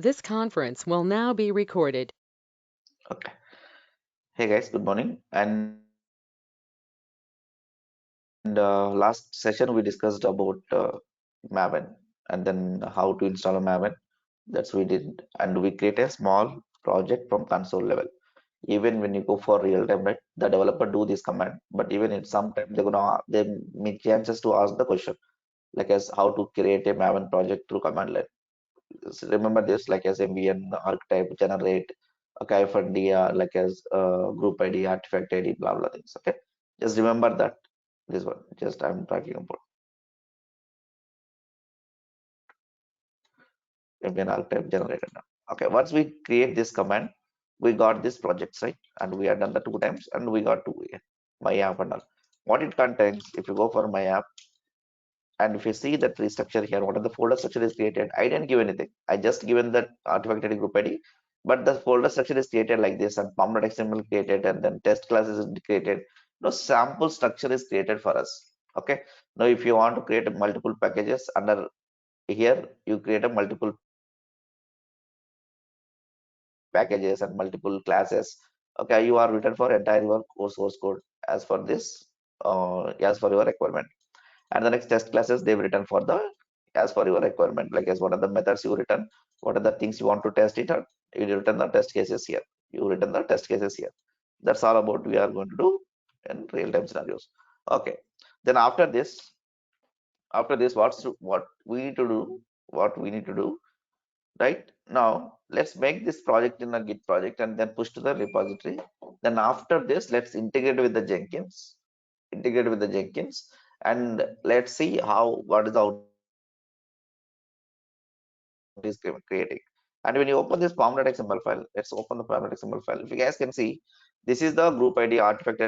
This conference will now be recorded. Okay. Hey guys, good morning. And last session we discussed about Maven and then how to install a Maven. That's we did, and we create a small project from console level. Even when you go for real time, right? The developer do this command, but even in sometimes they make chances to ask the question like as how to create a Maven project through command line. So remember this like as MVN archetype generate a KFND like as group ID artifact ID blah blah things. Okay, just remember that this one just I'm talking about MVN archetype generated now. Okay, once we create this command, we got this projects right, and we have done the two times, and we got two my app and all. What it contains, if you go for my app, and if you see the tree structure here, what are the folder structure is created? I didn't give anything. I just given that artifact ID group ID, but the folder structure is created like this, and pom.xml created, and then test classes is created. No sample structure is created for us. Okay. Now, if you want to create multiple packages under here, you create a multiple packages and multiple classes. Okay, you are written for entire your core source code as for this, as for your requirement. And the next test classes they've written for the as for your requirement, like as what are the methods you written, what are the things you want to test it on, you written the test cases here, you written the test cases here. That's all about we are going to do in real-time scenarios. Okay, then after this what we need to do, what we need to do right now, let's make this project in a git project and then push to the repository. Then after this, let's integrate with the Jenkins, and let's see how what is the output is creating. And when you open this pom.xml file, let's open the pom.xml file. If you guys can see, this is the group ID artifact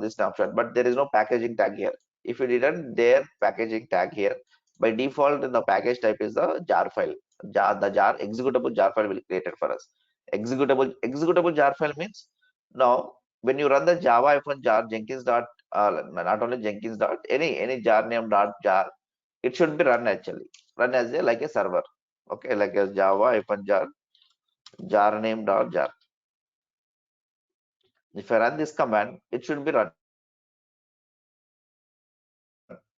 this snapshot, but there is no packaging tag here. If you didn't there packaging tag here, by default the package type is the jar file. The jar executable jar file will be created for us. Executable jar file means now when you run the Java jar Jenkins dot not only Jenkins dot any jar name dot jar, it should be run actually run as a like a server. Okay, like as Java jar jar name dot jar. If I run this command, it should be run.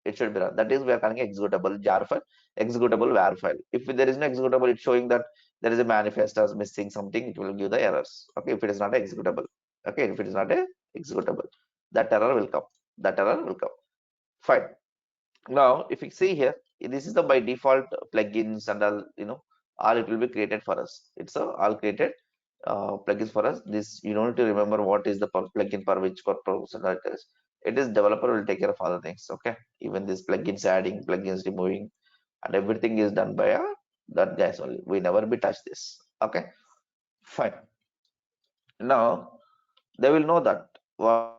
It should be run. That is, we are calling executable jar file, executable var file. If there is no executable, it's showing that there is a manifest as missing something. It will give the errors. Okay, if it is not executable. Okay, if it is not a executable, that error will come. That error will come. Fine. Now, if you see here, this is the by default plugins and all, all it will be created for us. It's a all created plugins for us. This you don't need to remember what is the plugin for which purpose and that is. It is developer will take care of other things. Okay, even this plugins adding, plugins removing, and everything is done by that guys only. We never be touch this. Okay, fine. Now they will know that what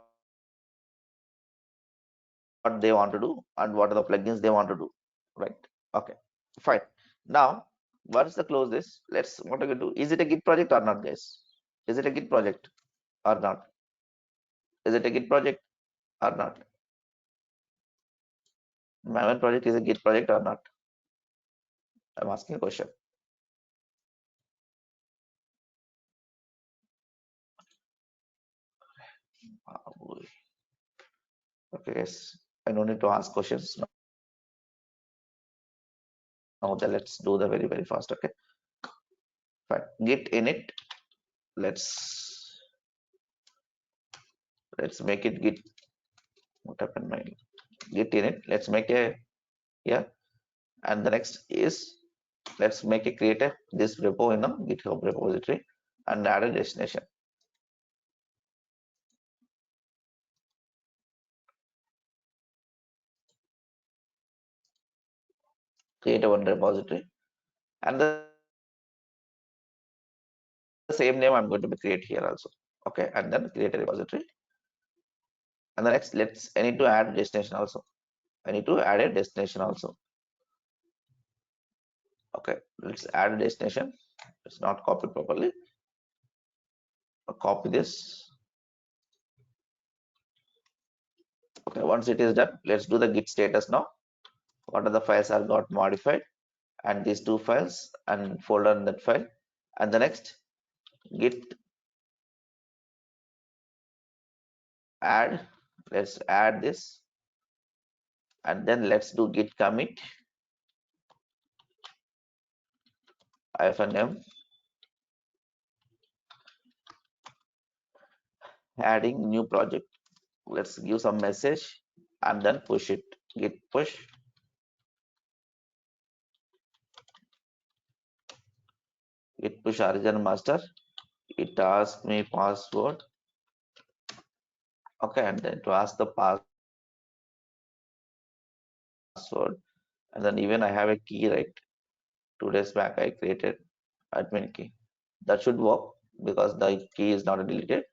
they want to do and what are the plugins they want to do, right? Okay, fine. Now once the close this, let's what are we do, is it a git project or not, guys? Is it a git project or not? Is it a git project or not? Maven project is a git project or not? I'm asking a question. Okay, yes, I don't need to ask questions now. Then let's do the very fast. Okay, fine. Git init, let's make it git. What happened my git init, let's make a, yeah. And the next is, let's make a create a this repo in a GitHub repository and add a destination. Create a one repository, and the same name I'm going to create here also. Okay, and then create a repository. And the next, I need to add destination also. I need to add a destination also. Okay, let's add a destination. It's not copied properly. I'll copy this. Okay, once it is done, let's do the git status now. What are the files are got modified? and these two files and folder in that file. And the next git add, let's add this, and then let's do git commit -m, adding new project. Let's give some message and then push it. Git push origin master. It asks me password. Okay, and then to ask the password, and then even I have a key, right? 2 days back I created admin key. That should work because the key is not deleted.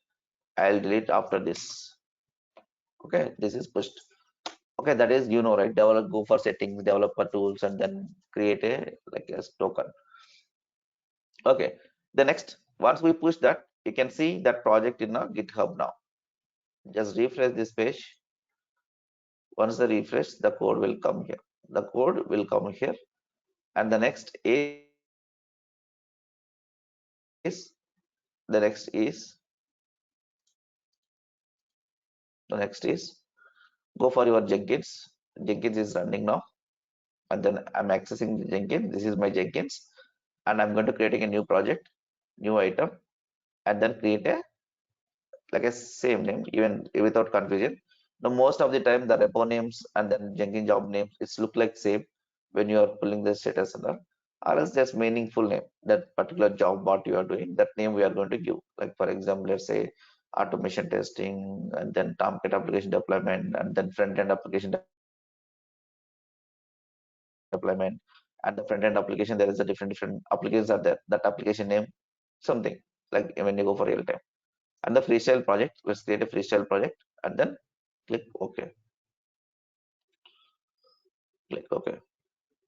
I'll delete after this. Okay, this is pushed. Okay, that is, right? Develop, go for settings, developer tools, and then create a like a token. Okay, the next, once we push that, you can see that project in our GitHub now. Just refresh this page. Once the refresh, the code will come here. The code will come here, and the next the next is the next is go for your Jenkins. Jenkins is running now, and then I'm accessing the Jenkins. This is my Jenkins, and I'm going to creating a new project, new item, and then create a like a same name, even without confusion. Now, most of the time, the repo names and then Jenkins job names, it's look like same when you are pulling the status and all, or else just meaningful name, that particular job what you are doing, that name we are going to give. Like for example, let's say automation testing, and then Tomcat application deployment, and then front-end application deployment, and the front-end application, there is a different applications are there. That application name, something like when you go for real time. And the freestyle project, let's create a freestyle project, and then click OK. Click OK.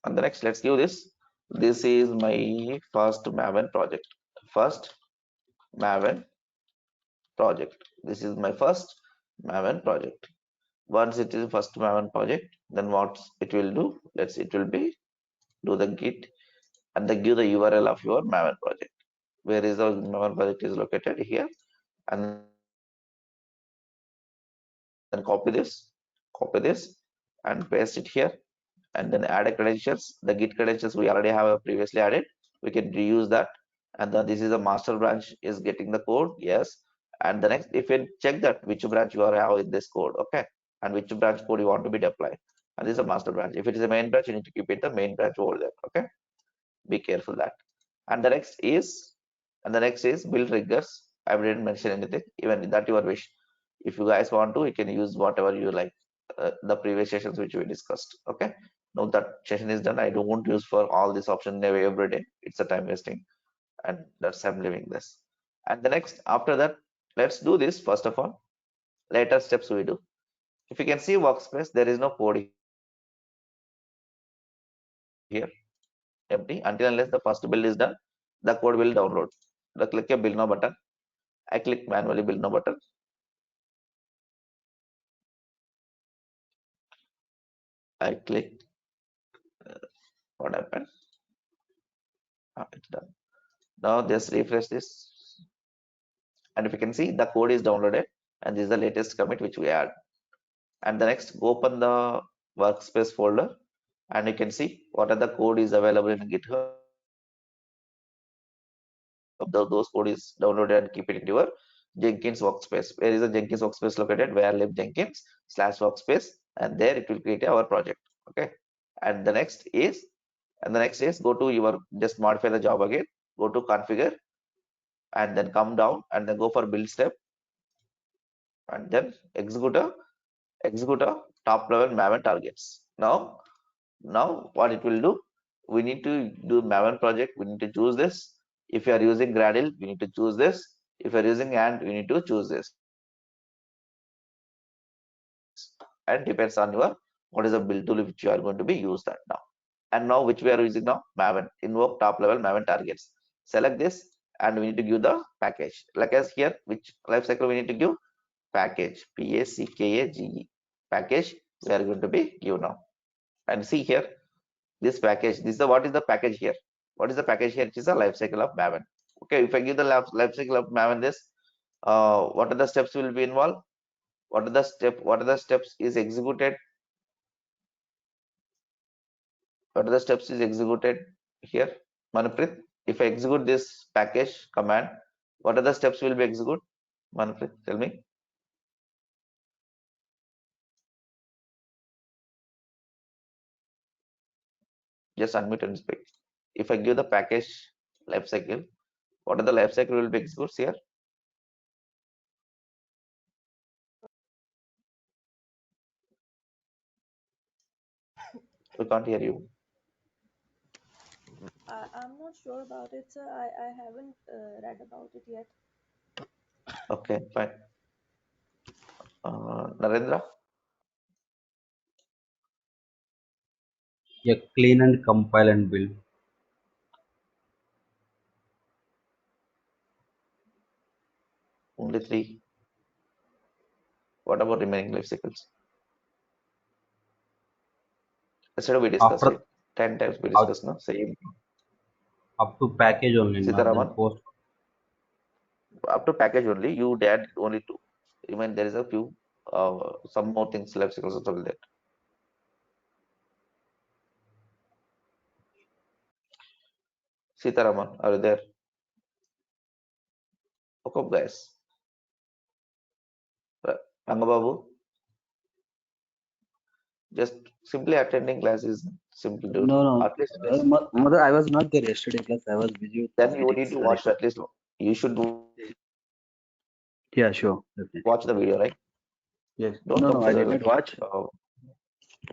And the next, let's give this. This is my first maven project. First maven project. This is my first maven project. Once it is first maven project, then what it will do? It will be do the git and then give the URL of your maven project. Where is the maven project is located here, and then copy this, and paste it here, and then add a credentials. The git credentials we already have previously added. We can reuse that. And then this is the master branch is getting the code. Yes. And the next, if you check that which branch you are have in this code, okay, and which branch code you want to be deployed. And this is a master branch. If it is a main branch, you need to keep it the main branch over there. Okay. Be careful that. And the next is build triggers. I didn't mention anything, even that your wish. If you guys want to, you can use whatever you like, the previous sessions which we discussed. Okay, now that session is done, I don't want to use for all this option every day. It's a time wasting, and that's I'm leaving this. And the next, after that, let's do this first of all. Later steps we do. If you can see workspace, there is no code here, empty, until unless the first build is done, the code will download. The click a build now button. I click manually build now button. I click, what happened? It's done. Now just refresh this, and if you can see the code is downloaded, and this is the latest commit which we add. And the next, go open the workspace folder, and you can see what are the code is available in GitHub. Those code is downloaded and keep it in your Jenkins workspace. Where is the Jenkins workspace located? Where live Jenkins /workspace, and there it will create our project. Okay. And the next is go to your, just modify the job again, go to configure, and then come down and then go for build step, and then execute a top level maven targets. Now what it will do, we need to do maven project, we need to choose this. If you are using Gradle, we need to choose this. If you are using Ant, we need to choose this, and depends on your what is the build tool which you are going to be use that now. And now which we are using now, maven, invoke top level maven targets. Select this, and we need to give the package, like as here, which life cycle we need to give package, package we are going to be give now. And see here, this package, what is the package here? What is the package here? It is a life cycle of maven. Okay, if I give the life cycle of maven this, what are the steps will be involved? What are the steps is executed? What are the steps is executed here? Manpreet, if I execute this package command, what are the steps will be executed? Manpreet, tell me. Just unmute and speak. If I give the package life cycle, what are the life cycle will be executed here? We can't hear you. I'm not sure about it, sir. I haven't read about it yet. Okay, fine. Narendra? Yeah, clean and compile and build. Only 3. What about remaining life cycles? Yesterday we discussed, right? After 10 times we up, discussed, no? Same. up to package only, now then Sitaraman, post. up to package only, you add only 2. Even there is a few, some more things life cycles also will there. Sitaraman, are you there? Okay, guys. Rangababu, just simply attending class is simple, dude. No, no. At least this. Mother, I was not there yesterday class. I was busy with Then some you meetings. need to Sorry watch for. at least. You should Yeah, sure. Definitely. watch the video, right? Yes. Don't No, no, I complete did the. not watch.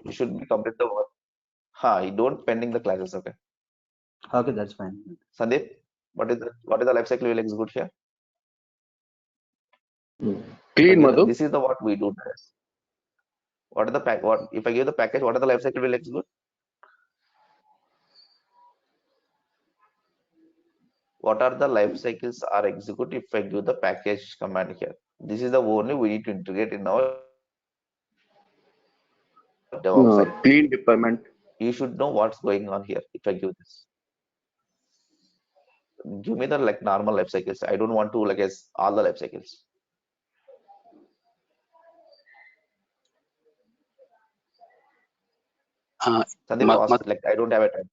You should be complete the work. You don't pending the classes, okay? Okay, that's fine. Sandeep, what is the life cycle you will execute here? If I Clean, give Madhu. this is the what we do, guys. What are the pack? What if I give the package? What are the life cycle will execute? What are the life cycles are execute if I give the package command here? This is the only we need to integrate in our DevOps side. Clean deployment. You should know what's going on here if I give this. Give me the like normal life cycles. I don't want to like as all the life cycles. Uh, Sandeep asked like I don't have a time.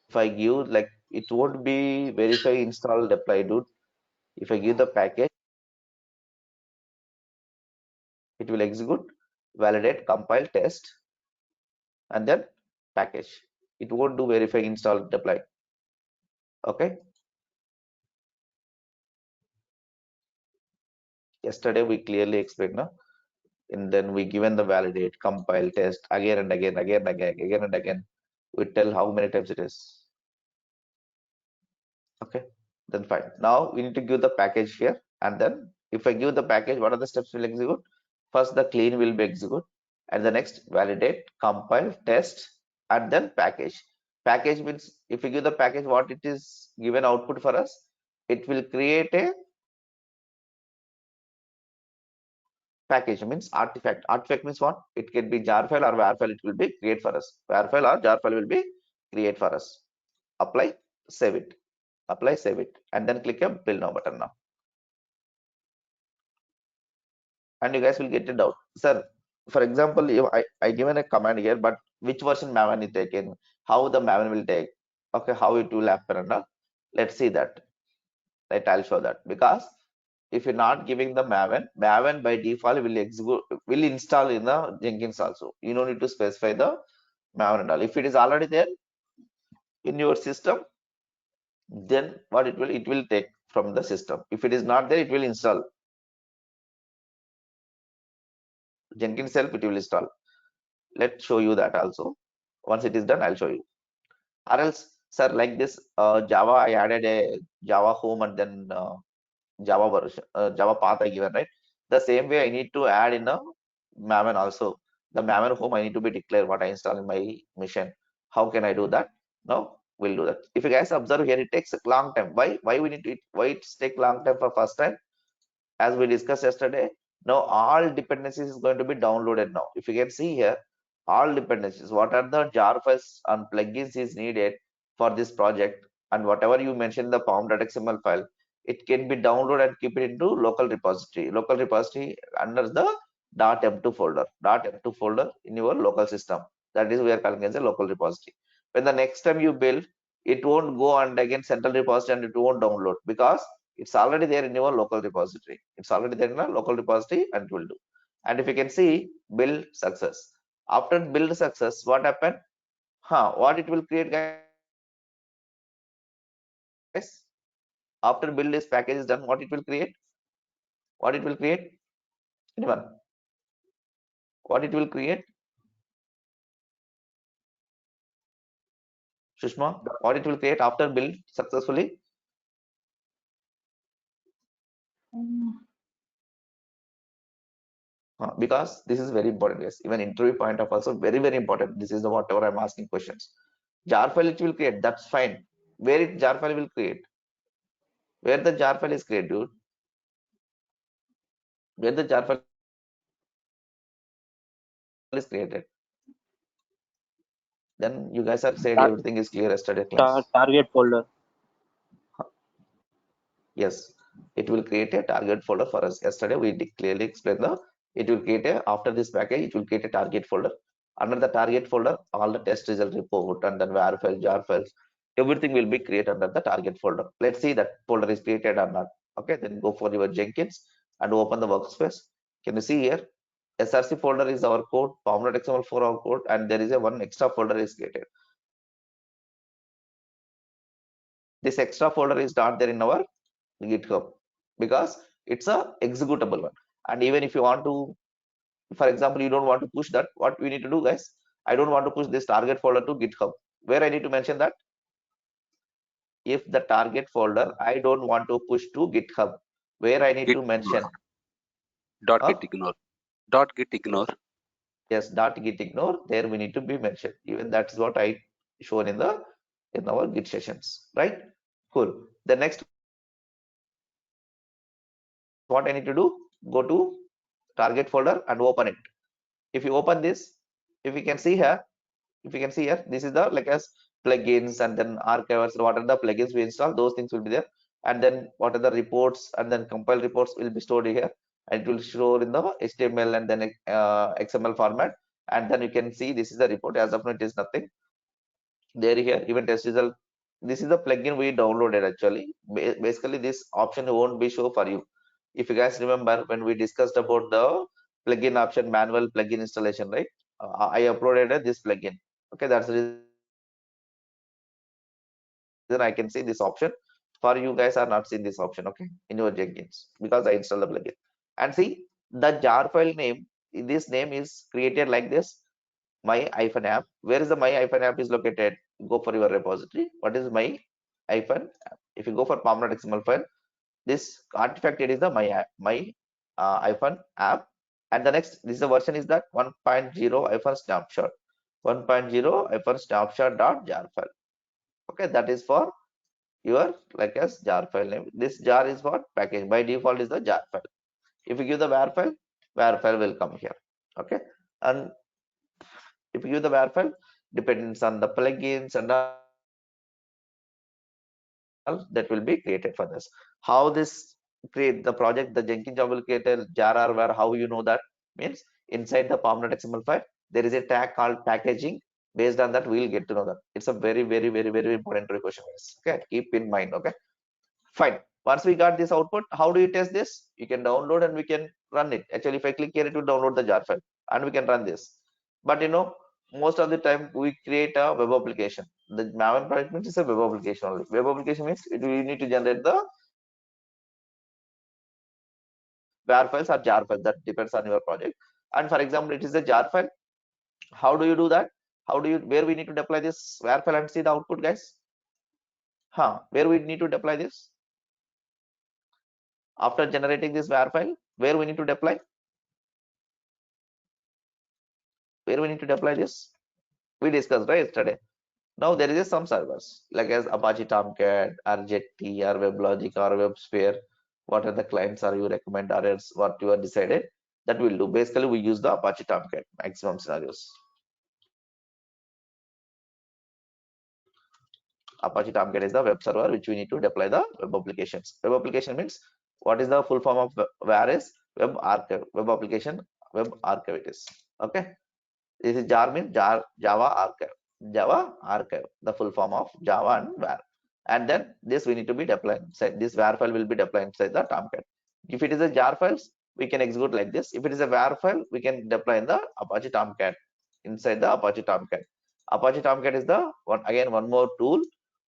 If I give like it won't be verify, install, deploy, dude. If I give the package, it will execute, validate, compile, test, and then package. It won't do verify, install, deploy. Okay. Yesterday we clearly explained, no? And then we given the validate, compile, test again and again, again and again. We tell how many times it is. Okay, then fine. Now we need to give the package here, and then if I give the package, what are the steps will execute? First, the clean will be execute, and the next validate, compile, test, and then package. Package means if you give the package, what it is given output for us, it will create a package means artifact. Artifact means what? It can be jar file or var file. It will be create for us. Var file or jar file will be create for us. Apply, save it. Apply, save it, and then click a build now button now. And you guys will get it out. Sir, for example, if I given a command here, but which version maven is taken, how the maven will take, okay, how it will happen and all. Let's see that. Right, I'll show that because if you're not giving the maven by default will execute, will install in the Jenkins also. You don't need to specify the maven and all. If it is already there in your system, then what it will take from the system. If it is not there, it will install Jenkins self. It will install. Let's show you that also. Once it is done, I'll show you. Or else, sir, like this Java, I added a Java home and then Java version, Java path I given, right? The same way I need to add in a maven also. The maven home I need to be declare what I install in my machine. How can I do that? Now we'll do that. If you guys observe here, it takes a long time. Why we need to, why it's take long time for first time? As we discussed yesterday, now all dependencies is going to be downloaded now. If you can see here, all dependencies, what are the jar files and plugins is needed for this project, and whatever you mentioned in the pom.xml file, it can be downloaded and keep it into local repository. Local repository under the .m2 folder. .m2 folder in your local system. That is we are calling as a local repository. When the next time you build, it won't go and again central repository and it won't download because it's already there in your local repository. It's already there in a local repository and it will do. And if you can see build success. After build success, what happened? What it will create, guys? After build this package is done, what it will create? What it will create? Anyone? What it will create? Sushma, what it will create after build successfully? Because this is very important, guys. Even interview point of also very, very important. This is the whatever I'm asking questions. Jar file it will create, that's fine. Where it jar file will create? Where the jar file is created, dude? Where the jar file is created? Then you guys are said everything is clear yesterday class. Target folder. Yes, it will create a target folder for us. Yesterday we clearly explained the, it will create a, after this package, it will create a target folder. Under the target folder, all the test result report and then var file, jar files, everything will be created under the target folder. Let's see that folder is created or not. Okay, then go for your Jenkins and open the workspace. Can you see here? SRC folder is our code, pom.xml for our code, and there is a one extra folder is created. This extra folder is not there in our GitHub because it's a executable one. And even if you want to, for example, you don't want to push that, what we need to do, guys? I don't want to push this target folder to GitHub. Where I need to mention that? If the target folder I don't want to push to GitHub, where I need to mention? Git ignore. Git ignore. Yes, git ignore. There we need to be mentioned. Even that's what I shown in the in our Git sessions, right? Cool. The next, what I need to do? Go to target folder and open it. If you open this, if you can see here, this is the like as plugins and then archivers. What are the plugins we install? Those things will be there. And then what are the reports and then compile reports will be stored here. And it will show in the HTML and then XML format. And then you can see this is the report. As of now, it is nothing there here. Even test result. This is the plugin we downloaded actually. Basically, this option won't be show for you. If you guys remember when we discussed about the plugin option, manual plugin installation, right? I uploaded this plugin. Okay, that's the reason I can see this option. For you guys are not seeing this option, okay, in your Jenkins because I installed the plugin. And see the jar file name. This name is created like this. My-app. Where is the my-app is located? Go for your repository. What is my-app? If you go for pom.xml file, this artifact it is the my-app. And the next, this is the version is that 1.0 snapshot. 1.0 snapshot.jar file. Okay, that is for your like as jar file name. This jar is for package. By default is the jar file. If you give the var file will come here. Okay, and if you give the var file, depends on the plugins and all that will be created for this. How this create the project, the Jenkins job will create a jar or var. How you know that? Means inside the pom.xml file, there is a tag called packaging. Based on that, we'll get to know that. It's a very, very, very, very important question. Okay, keep in mind. Okay, fine. Once we got this output, how do you test this? You can download and we can run it. Actually, if I click here, it will download the jar file and we can run this. But you know, most of the time we create a web application. The maven project means it's a web application only. Web application means we need to generate the var files or jar files. That depends on your project. And for example, it is a jar file. How do you do that? How do you, where we need to deploy this var file and see the output, guys? Where we need to deploy this? After generating this var file, where we need to deploy? Where we need to deploy this? We discussed right yesterday. Now there is some servers like as Apache Tomcat or Jetty or WebLogic or WebSphere. What are the clients are you recommend or else what you are decided that will do. Basically, we use the Apache Tomcat maximum scenarios. Apache Tomcat is the web server which we need to deploy the web applications. Web application means what is the full form of where is web archive, web application, web archive it is. Okay. This is jar means Java archive. Java archive, the full form of Java and var. And then this we need to be deployed inside. This var file will be deployed inside the Tomcat. If it is a jar files, we can execute like this. If it is a var file, we can deploy in the Apache Tomcat inside the Apache Tomcat. Apache Tomcat is the one more tool,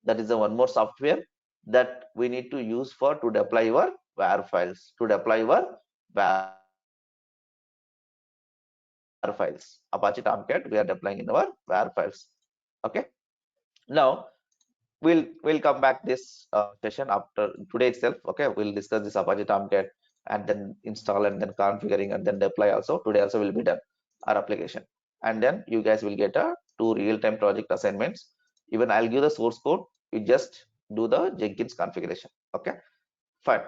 that is the one more software that we need to use for to deploy your var files, to deploy your var files. Apache Tomcat we are deploying in our var files. Okay. Now we'll come back this session after today itself. Okay, we'll discuss this Apache Tomcat and then install and then configuring and then deploy also. Today also will be done our application, and then you guys will get a 2 real-time project assignments. Even I'll give the source code, you just do the Jenkins configuration. Okay, fine.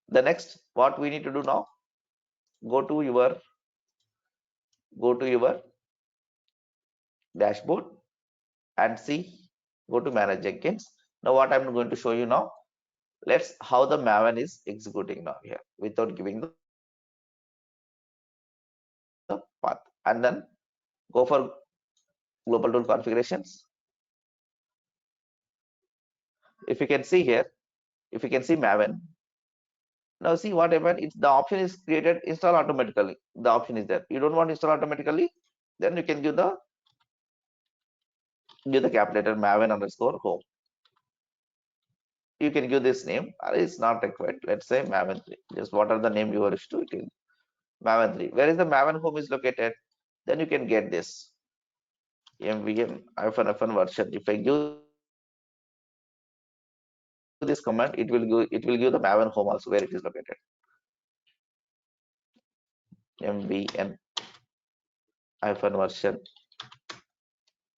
The next what we need to do now, go to your dashboard and see, go to manage Jenkins. Now what I'm going to show you now, let's how the maven is executing now here without giving the path, and then go for global tool configurations. If you can see here, if you can see maven, now see what happened, it's the option is created install automatically. The option is there. You don't want to install automatically, then you can give the calculator maven underscore home. You can give this name, or it's not required. Let's say maven 3. Just what are the name you wish to, maven 3. Where is the maven home is located? Then you can get this mvn -fn version. If I give this command, it will give the maven home also where it is located. mvn -version.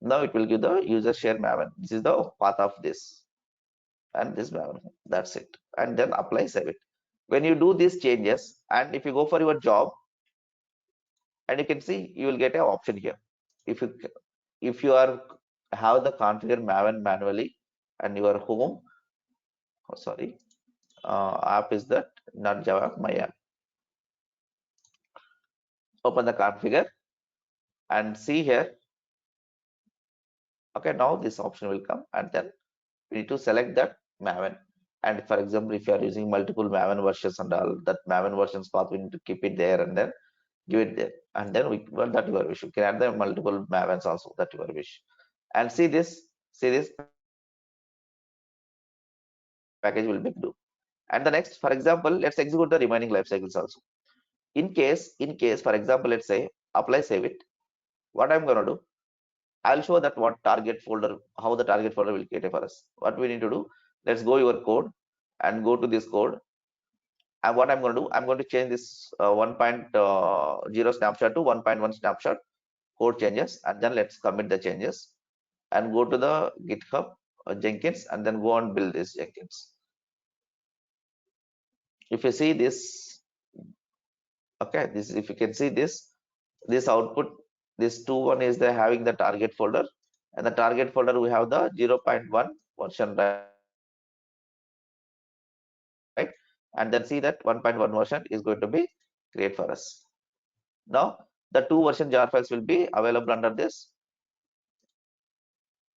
Now it will give the user share maven. This is the path of this and this maven. That's it. And then apply, save it. When you do these changes, and if you go for your job, and you can see you will get an option here. If you are have the configure maven manually and your home, oh, sorry, app is that not Java, my app. Open the configure and see here. Okay, now this option will come, and then we need to select that maven. And for example, if you are using multiple maven versions and all, that maven versions path we need to keep it there and then give it there, and then we well, that your wish. You can add the multiple mavens also, that your wish. And see this package will be do. And the next, for example, let's execute the remaining life cycles also. In case, for example, let's say apply, save it. What I'm gonna do, I'll show that what target folder, how the target folder will create for us. What we need to do, let's go your code and go to this code. And what I'm going to do, I'm going to change this 1.0 snapshot to 1.1 snapshot code changes, and then let's commit the changes and go to the GitHub Jenkins and then go and build this Jenkins. If you see this, okay, this if you can see this output, this 2.1 is the having the target folder, and the target folder we have the 0.1 version, right? And then see that 1.1 version is going to be create for us. Now the 2 version jar files will be available under this.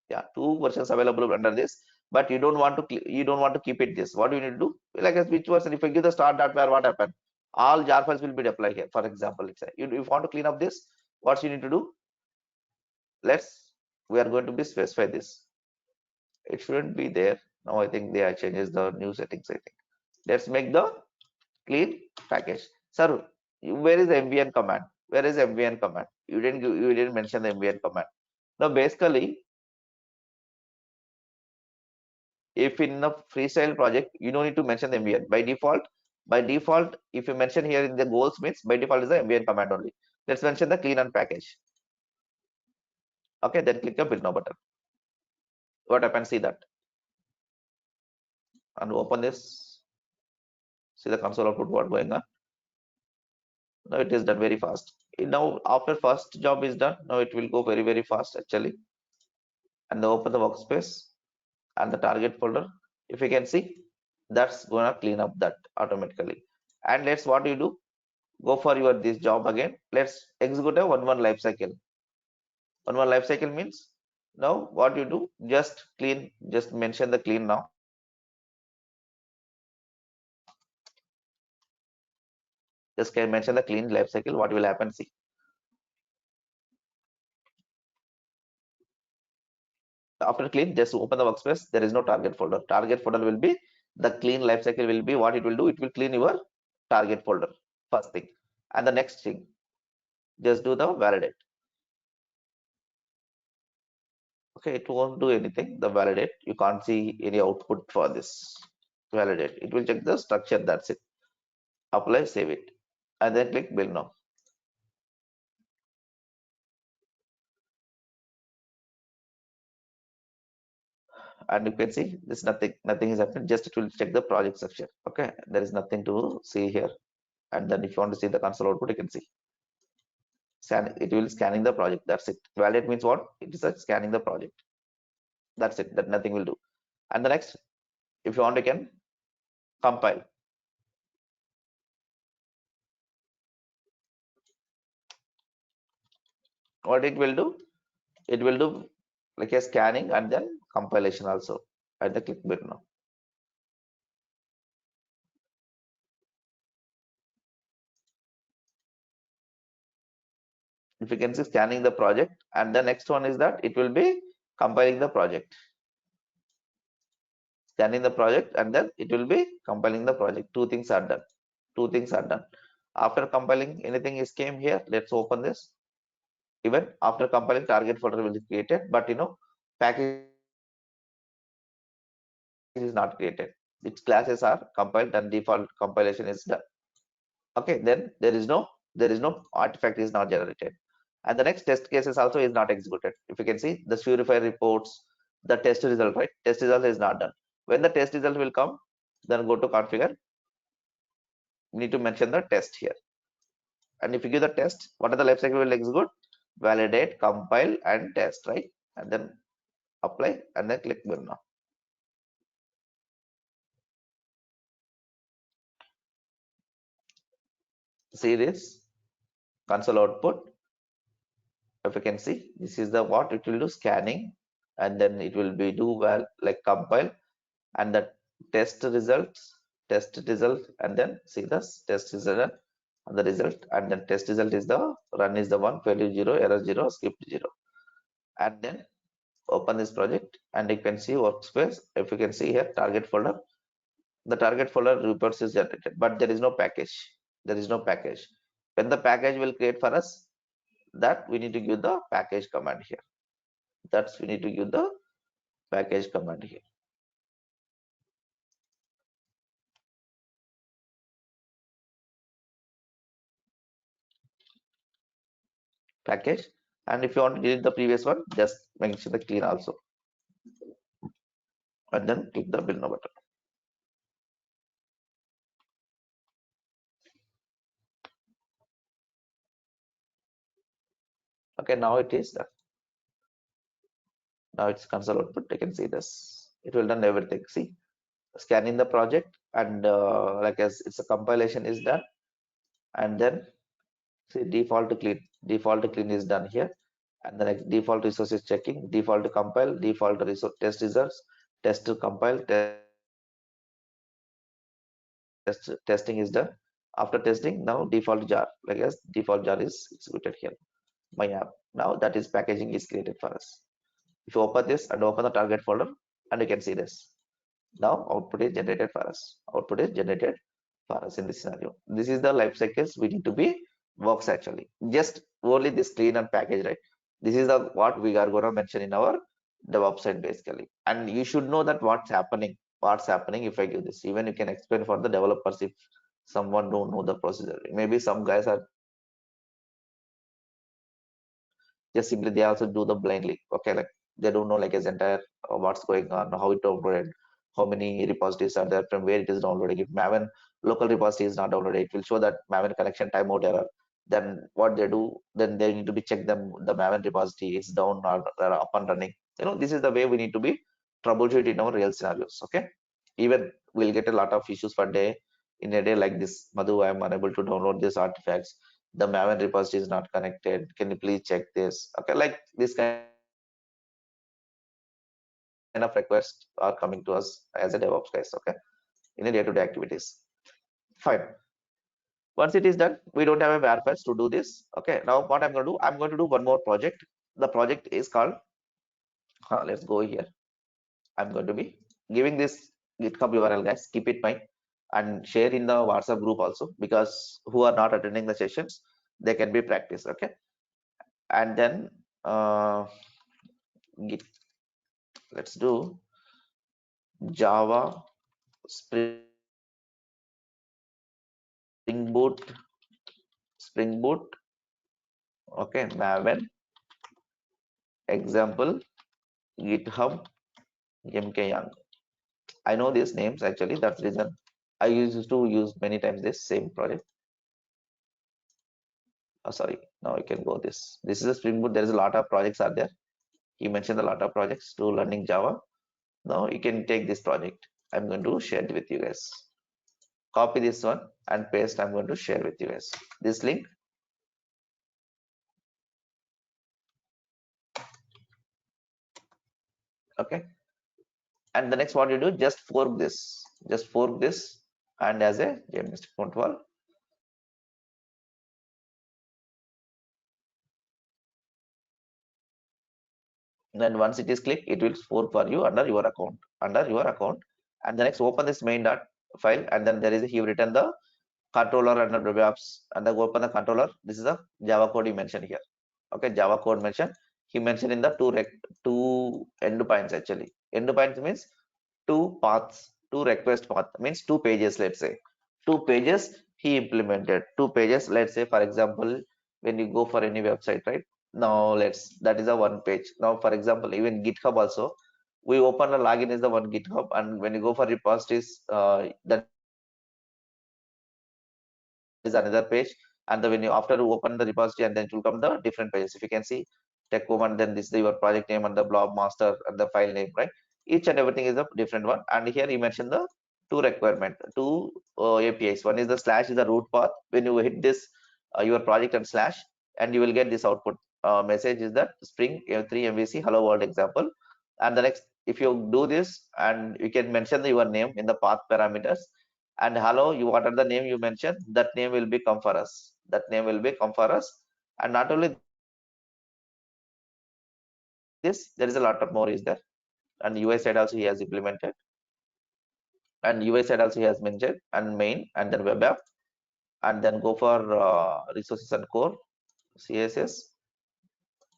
Yeah, 2 versions available under this, but you don't want to keep it this. What do you need to do? Like as which version? If I give the start.var, what happened? All jar files will be deployed here. For example, let's say if you want to clean up this, what you need to do? We are going to be specify this. It shouldn't be there. Now I think they have changed the new settings. I think. Let's make the clean package. Sir, where is the mvn command? Where is mvn command? You didn't mention the mvn command. Now basically, if in a freestyle project you don't need to mention the mvn by default, if you mention here in the goals means by default is the mvn command only. Let's mention the clean and package. Okay, then click the build now button. What happens? See that, and open this. See the console output, what going on. Now it is done very fast. Now after first job is done, now it will go very fast actually. And now open the workspace and the target folder. If you can see, that's gonna clean up that automatically. And let's what you do, go for your this job again. Let's execute a one life cycle. One life cycle means now what you do, just clean, just mention the clean now. Just can mention the clean life cycle. What will happen? See. After clean, just open the workspace. There is no target folder. Target folder will be the clean lifecycle will be what it will do. It will clean your target folder first thing, and the next thing, just do the validate. Okay, it won't do anything. The validate, you can't see any output for this validate. It will check the structure. That's it. Apply, save it, and then click build now. And you can see this nothing is happening. Just it will check the project section. Okay, there is nothing to see here. And then if you want to see the console output, you can see. It will scanning the project. That's it. Validate means what? It is scanning the project. That's it. That nothing will do. And the next, if you want, you can compile. What it will do? It will do like a scanning and then compilation also. At the click button now. If you can see scanning the project, and the next one is that it will be compiling the project. Scanning the project and then it will be compiling the project. Two things are done. Two things are done. After compiling, anything is came here. Let's open this. Even after compiling, target folder will be created, but package is not created. Its classes are compiled and default compilation is done. Okay, then there is no artifact is not generated. And the next test cases also is not executed. If you can see the purify reports, the test result, right? Test result is not done. When the test result will come, then go to configure. We need to mention the test here. And if you give the test, what are the lifecycle will execute? Validate, compile, and test, right? And then apply and then click build now. See this console output. If you can see, this is the what it will do, scanning, and then it will be do well like compile, and the test results, and then see this test result and the result, and then test result is the run is the one, failure 0, error 0, script 0. And then open this project and you can see workspace. If you can see here target folder, the target folder reports is generated, but there is no package. There is no package. When the package will create for us, that we need to give the package command here. That's we need to give the package command here. Package. And if you want to delete the previous one, just mention the clean also. And then click the build now button. Okay, now it is done. Now it's console output. You can see this. It will done everything. See, scanning the project and like as it's a compilation is done, and then see default clean is done here, and the next default resources checking, default compile, default resource test results, test to compile, testing is done. After testing, now default jar, like as default jar is executed here. My app. Now that is packaging is created for us. If you open this and open the target folder, and you can see this. Now output is generated for us. Output is generated for us in this scenario. This is the life cycles we need to be works actually. Just only this clean and package, right? This is the what we are going to mention in our DevOps side basically. And you should know that what's happening if I give this. Even you can explain for the developers if someone don't know the procedure. Maybe some guys are just simply they also do the blindly. Okay, like They don't know like as entire what's going on, how it downloaded, how many repositories are there, from where it is downloading. If maven local repository is not downloaded, it will show that maven connection timeout error. Then what they do, then they need to be check them the maven repository is down or up and running. This is the way we need to be troubleshoot in our real scenarios. Okay, even we'll get a lot of issues per day. In a day like this, Madhu, I am unable to download these artifacts. The maven repository is not connected. Can you please check this? Okay, like this kind of requests are coming to us as a DevOps guys. Okay, in a day-to-day activities. Fine. Once it is done, we don't have a warpath to do this. Okay, now what I'm going to do, I'm going to do one more project. The project is called, let's go here. I'm going to be giving this GitHub URL, guys. Keep it in mind and share in the WhatsApp group also, because who are not attending the sessions, they can be practiced. Okay, and then Git, let's do Java Spring Boot, okay, maven example GitHub mkyoung. I know these names actually. That's the reason I used to use many times this same project. Oh, sorry. Now you can go this. This is a Spring Boot. There is a lot of projects are there. He mentioned a lot of projects to learning Java. Now you can take this project. I'm going to share it with you guys. Copy this one and paste. I'm going to share with you guys this link. Okay. And the next what you do, just fork this. Just fork this and as a JMS control. Then once it is clicked, it will fork for you under your account. And the next open this main dot file, and then there is he written the controller under web apps, and then open the controller. This is the Java code he mentioned here. Okay, Java code mentioned. He mentioned in the two endpoints actually. Endpoints means two paths, two request path means two pages. Let's say two pages he implemented. Two pages. Let's say for example, when you go for any website, right? Now that is a one page. Now for example, even GitHub also, we open a login is the one GitHub, and when you go for repositories, that is another page. And then when you after you open the repository, and then it will come the different pages. If you can see tech woman, then this is your project name and the blob master and the file name, right? Each and everything is a different one. And here you mentioned the two requirement, two APIs. One is the slash is the root path. When you hit this your project and slash, and you will get this output message is that Spring 3 MVC hello world example. And the next, if you do this, and you can mention your name in the path parameters, and hello, you what are the name you mentioned, that name will be come for us. And not only this, there is a lot of more is there. And UI side also he has implemented, and UI side also he has mentioned, and main, and then web app, and then go for resources and core CSS.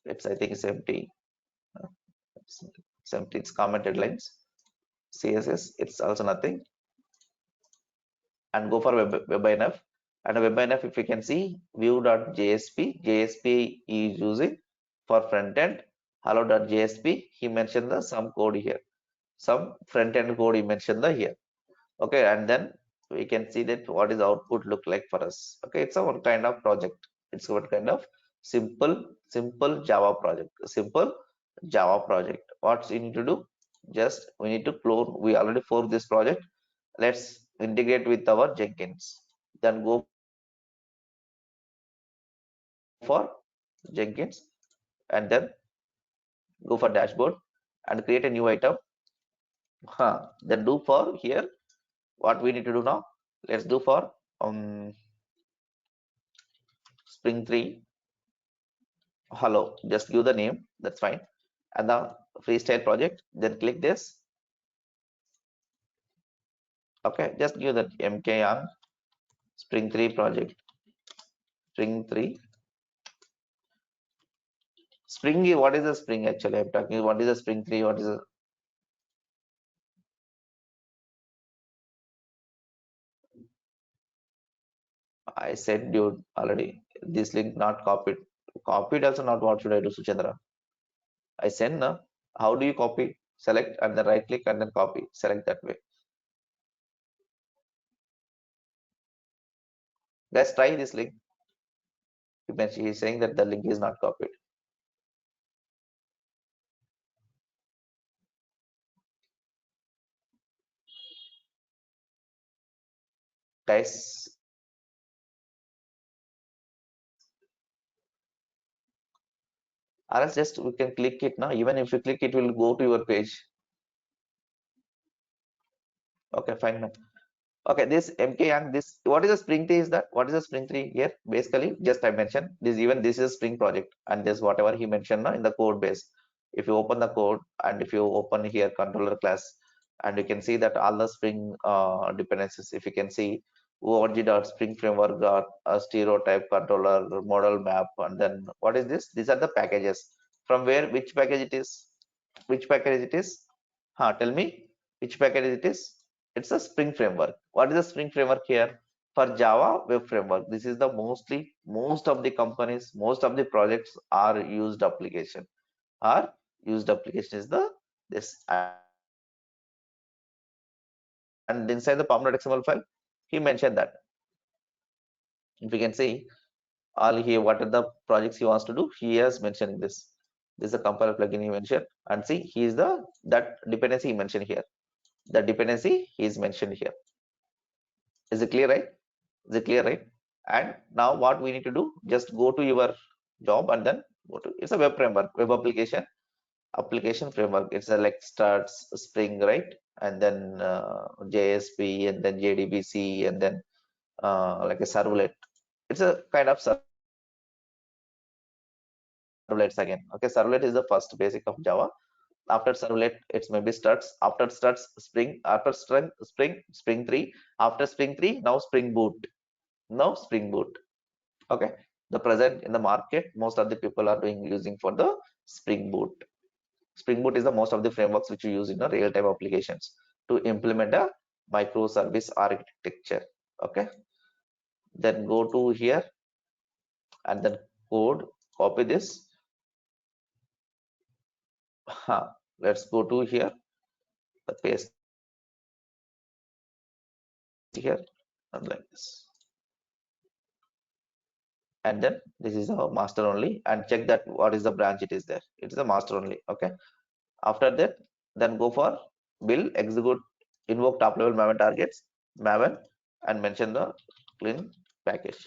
It's I think it's empty. It's empty. It's commented lines. CSS. It's also nothing. And go for webinf. And webinf, if you can see view.jsp, JSP is using for front end. Hello.jsp, he mentioned the some code here, some front end code he mentioned the here. Okay, and then we can see that what is output look like for us. Okay, it's a one kind of project. It's one kind of simple Java project. What you need to do? Just we need to clone. We already forked this project. Let's integrate with our Jenkins. Then go for Jenkins, and then go for dashboard and create a new item. Then do for here what we need to do now. Let's do for Spring 3 hello. Just give the name, that's fine. And the freestyle project, then click this. Okay, just give that mkyoung Spring 3 project. Spring, what is the Spring actually? I'm talking what is the Spring 3, what is the I said dude already. This link not copied. Copied also not, what should I do, Suchandra? I send now. How do you copy? Select and then right click and then copy. Select that way. Guys, try this link. He's saying that the link is not copied. Guys, or else just we can click it now. Even if you click, it will go to your page. Okay, fine now. Okay, this MK and this, what is the Spring 3 is that? What is the Spring 3 here? Basically, just I mentioned this, even this is a Spring project, and this whatever he mentioned now in the code base. If you open the code and if you open here controller class, and you can see that all the Spring dependencies, if you can see org.spring framework got a stereotype controller model map, and then what is this? These are the packages. From where, which package it is? Which package it is? Tell me which package it is. It's a Spring framework. What is the Spring framework here? For Java web framework, this is the most of the companies, most of the projects are used application. Are used application is the this, and inside the pom.xml file, he mentioned that. If you can see all here, what are the projects he wants to do? He has mentioned this. This is a compiler plugin he mentioned, and see he is the that dependency he mentioned here. The dependency he is mentioned here. Is it clear, right? Is it clear, right? And now what we need to do, just go to your job and then go to, it's a web framework, web application framework. It's a like starts Spring, right? And then JSP and then JDBC and then like a servlet. It's a kind of servlets again. Okay, servlet is the first basic of Java. After servlet, it's maybe starts. After starts Spring. After Spring 3. After Spring 3, now Spring Boot. Now Spring Boot. Okay, the present in the market, most of the people are using for the Spring Boot. Spring Boot is the most of the frameworks which you use in the real-time applications to implement a microservice architecture. Okay, then go to here and then code, copy this. Let's go to here, the paste here and like this, and then this is our master only, and check that what is the branch it is there. It is a master only. Okay, after that, then go for build, execute, invoke top level maven targets, maven, and mention the clean package,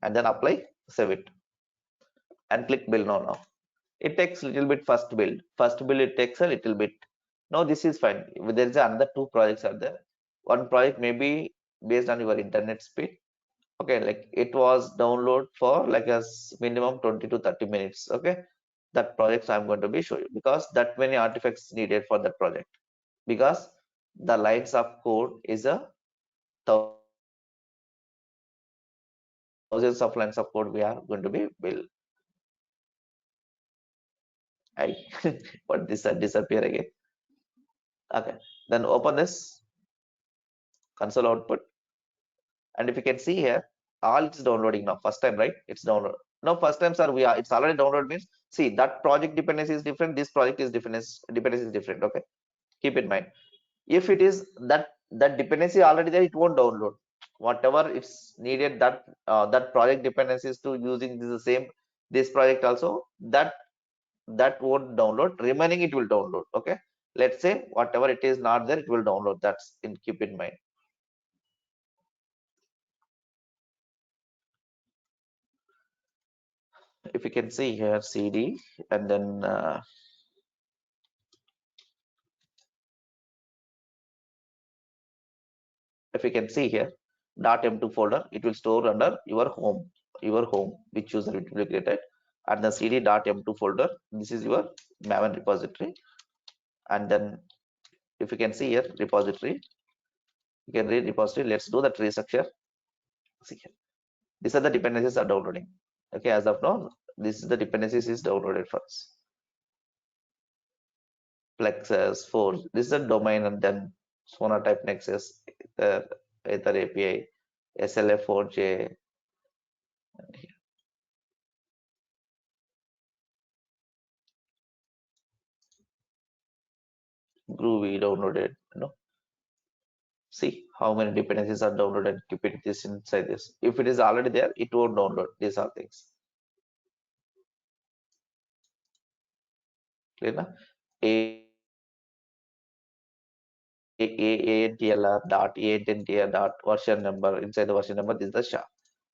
and then apply, save it, and click build now. It takes a little bit first build. It takes a little bit. No, this is fine. There is another two projects are there. One project may be based on your internet speed. Okay, like it was download for like a minimum 20 to 30 minutes. Okay, that projects I'm going to be show you, because that many artifacts needed for that project, because the lines of code is a thousands of lines of code we are going to be build. I but this disappear again. Okay, then open this console output, and if you can see here, all it's downloading now. First time, right? It's download. No, first time, sir. It's already download means, see, that project dependency is different. This project is dependency is different. Okay, keep in mind. If it is that dependency already there, it won't download. Whatever it's needed, that project dependencies to using the same this project also, that won't download. Remaining it will download. Okay, let's say whatever it is not there, it will download. That's in keep in mind. If you can see here, CD, and then if you can see here, .m2 folder, it will store under your home, which user it will be created, and the cd.m2 folder, this is your maven repository. And then if you can see here, repository, you can read repository. Let's do the tree structure. See here, these are the dependencies are downloading. Okay, as of now, this is the dependencies is downloaded first. Plexus 4, this is a domain, and then Sona type Nexus, the Ether API, SLF4J. Groovy downloaded, see how many dependencies are downloaded and keep it this inside this. If it is already there, it won't download. These are things. Clear na? ANTLR dot ANTLR dot version number, inside the version number, this is the SHA.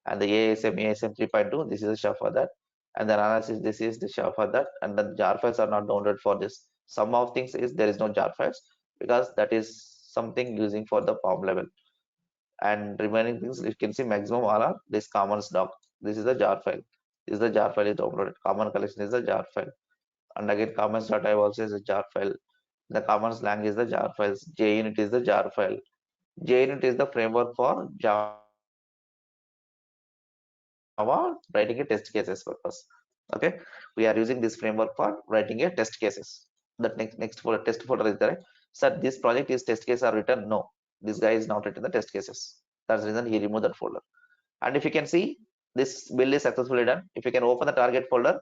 And the ASM 3.2, this is the SHA for that. And the analysis, this is the SHA for that. And the jar files are not downloaded for this. Some of things is there is no jar files because that is something using for the POM level. And remaining things, you can see maximum all are this commons doc. This is the jar file. This is the jar file is downloaded. Common collection is the jar file. And again, commons.i also is a jar file. The commons lang is the jar files. JUnit is the jar file. JUnit is the framework for Java writing a test cases purpose. Okay, we are using this framework for writing a test cases. That next folder, test folder is there. Sir, this project is test case are written. No, this guy is not written the test cases. That's the reason he removed that folder. And if you can see, this build is successfully done. If you can open the target folder,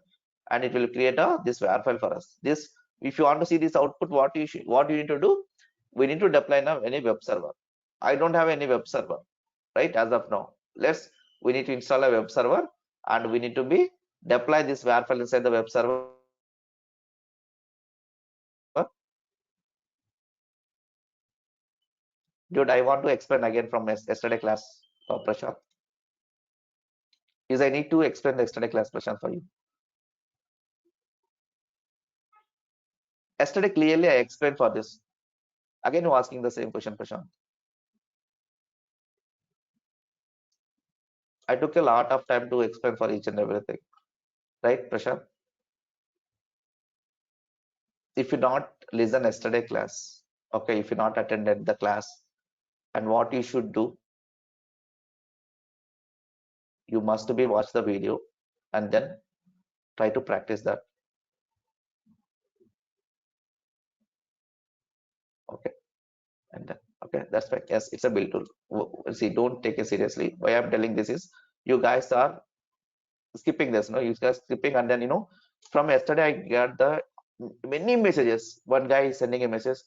and it will create a this WAR file for us. This, if you want to see this output, what you need to do, we need to deploy now any web server. I don't have any web server, right? As of now, we need to install a web server, and we need to be deploy this WAR file inside the web server. Dude, I want to explain again from yesterday class, Prashant. Is I need to explain the yesterday class, Prashant, for you. Yesterday clearly I explained for this. Again, you're asking the same question, Prashant. I took a lot of time to explain for each and everything, right, Prashant? If you not listen yesterday class, okay, if you not attended the class, and what you should do, you must be watch the video and then try to practice that. Okay, and then okay, that's right. Yes, it's a build tool. See, don't take it seriously. Why I'm telling this is you guys are skipping this, no? You guys skipping, and then from yesterday I got the many messages. One guy is sending a message,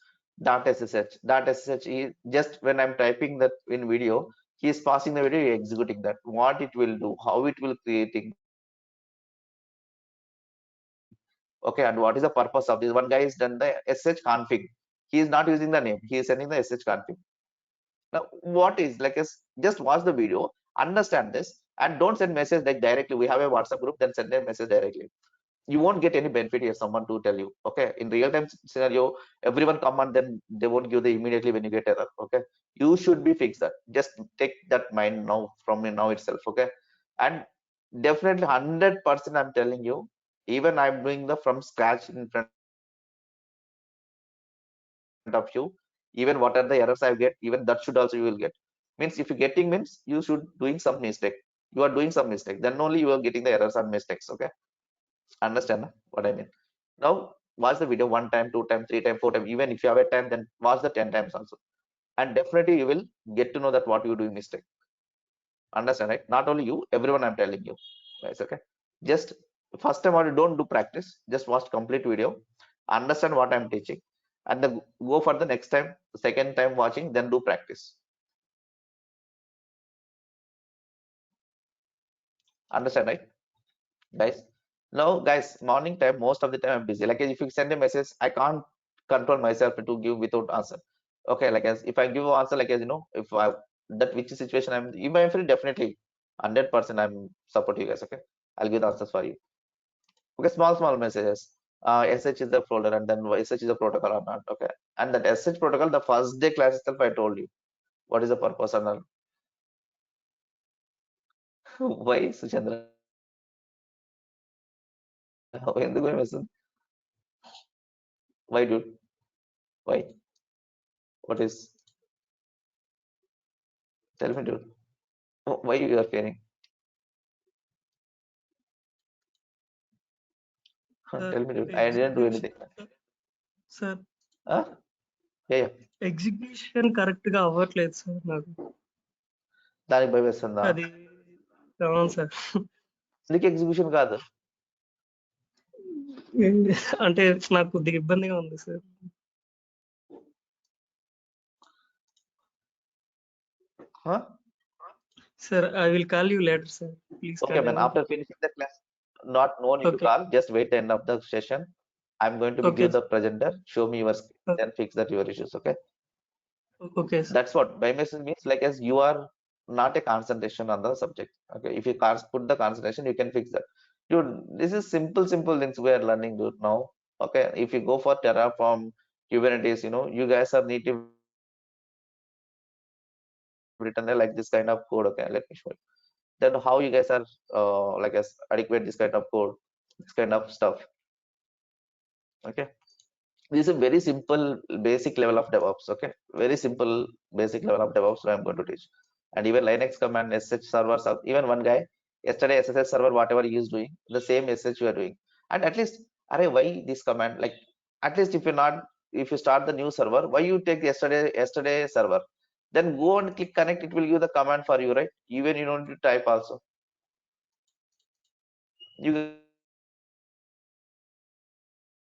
.ssh. .ssh is just when I'm typing that in video, he is passing the video, executing that. What it will do, how it will creating. Okay, and what is the purpose of this? One guy is done the sh config. He is not using the name. He is sending the sh config. Now, what is like just watch the video, understand this, and don't send message like directly. We have a WhatsApp group, then send a message directly. You won't get any benefit here, someone to tell you. Okay, in real time scenario, everyone come and then they won't give the immediately when you get error. Okay, you should be fixed that. Just take that mind now from now itself. Okay, and definitely 100% I'm telling you, even I'm doing the from scratch in front of you, even what are the errors I get, even that should also you will get. Means if you getting means you should doing some mistake. You are doing some mistake, then only you are getting the errors and mistakes. Okay, understand what I mean? Now watch the video 1 time, 2 time, 3 time, 4 time. Even if you have a time, then watch the 10 times also, and definitely you will get to know that what you doing mistake. Understand, right? Not only you, everyone I'm telling you, guys. Okay, just first time what don't do practice, just watch complete video, understand what I'm teaching, and then go for the next time, second time watching, then do practice. Understand, right, guys? Now guys, morning time, most of the time I'm busy. Like if you send a message, I can't control myself to give without answer. Okay, like as if I give an answer, like as if I that which situation I'm if I'm free, definitely 100% I'm support you guys. Okay, I'll give the answers for you. Okay, small messages. SH is the folder, and then SH is a protocol or not. Okay, and that SH protocol, the first day class itself I told you what is the purpose and all. Why Suchandra? ఎందుకు message? Why dude? Why? What is? Tell me dude. Why you are fearing? Tell me dude. I didn't do anything. Sir Huh? Yeah. Execution correct గా అవ్వట్లేదు sir నాకు. దానికి భయపేస్తుందా? అది అవును sir. నీకు execution కాదు అంటే నాకు కొద్దిగా ఇబ్బందిగా ఉంది sir. Huh? Sir, I will call you later, sir. Please Okay, call man. me. After finishing the class, no need to Okay. call. Just wait the end of the session. I'm going to be Okay. give the presenter. Show me your screen, Uh, then fix that your issues. Okay. Okay, sir. That's what by message means, like, as you are not a concentration on the subject. Okay. If you can't put the concentration, you can fix that. Dude, this is simple things we are learning, dude, now. Okay. If you go for Terraform, Kubernetes, you guys are need to written like this kind of code. Okay. Let me show you. Then how you guys are like as adequate this kind of code, this kind of stuff. Okay. This is a very simple basic level of DevOps. Okay. Very simple basic level of DevOps I'm going to teach. And even Linux command, SSH server, even one guy yesterday SSH server, whatever he is doing, the same SSH you are doing. And at least, array, why this command? Like, at least if you start the new server, why you take yesterday server? Then go and click connect, it will give the command for you, right? Even you don't need to type also. You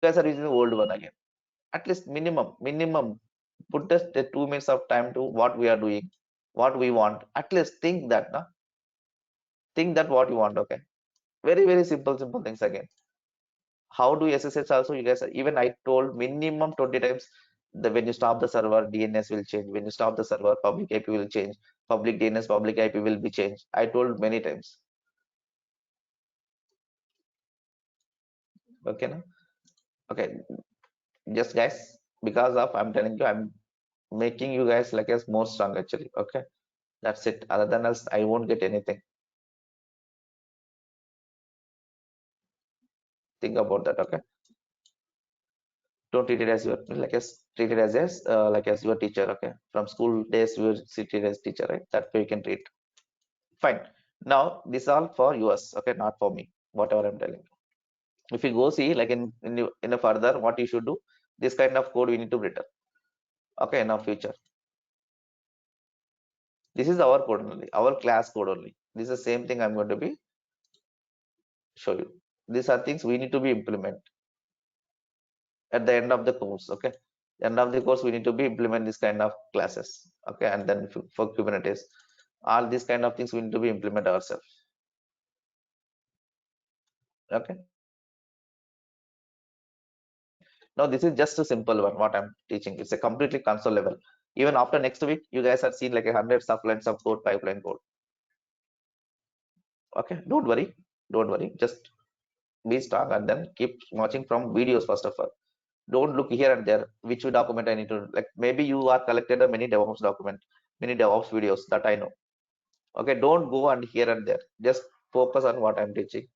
guys are using the old one again. At least minimum, put us the 2 minutes of time to what we are doing, what we want. At least think that, na? Think that what you want. Okay. Very simple things again. How do SSH also? You guys, even I told minimum 20 times that when you stop the server, DNS will change. When you stop the server, public IP will change. Public DNS, public IP will be changed. I told many times. Okay, na? Okay. Just guys, because of I'm telling you, I'm making you guys like as more strong actually. Okay. That's it. Other than else, I won't get anything. Think about that. Okay. Don't treat it as your treat it as your teacher. Okay. From school days, you treat it as teacher, right? That way you can treat. Fine. Now this all for yours. Okay, not for me. Whatever I'm telling you. If you go see like in a further, what you should do. This kind of code we need to written. Okay. Now future. This is our code only. Our class code only. This is the same thing I'm going to be show you. These are things we need to be implement at the end of the course. Okay. End of the course we need to be implement this kind of classes. Okay. And then for Kubernetes, all these kind of things we need to be implement ourselves. Okay. Now this is just a simple one what I'm teaching. It's a completely console level. Even after next week, you guys are seeing like 100 lines of code, pipeline code. Okay. Don't worry. Just be strong and then keep watching from videos first of all. Don't look here and there which document I need to, like, maybe you are collected a many DevOps document, many DevOps videos that I know. Okay, don't go and here and there, just focus on what I'm teaching.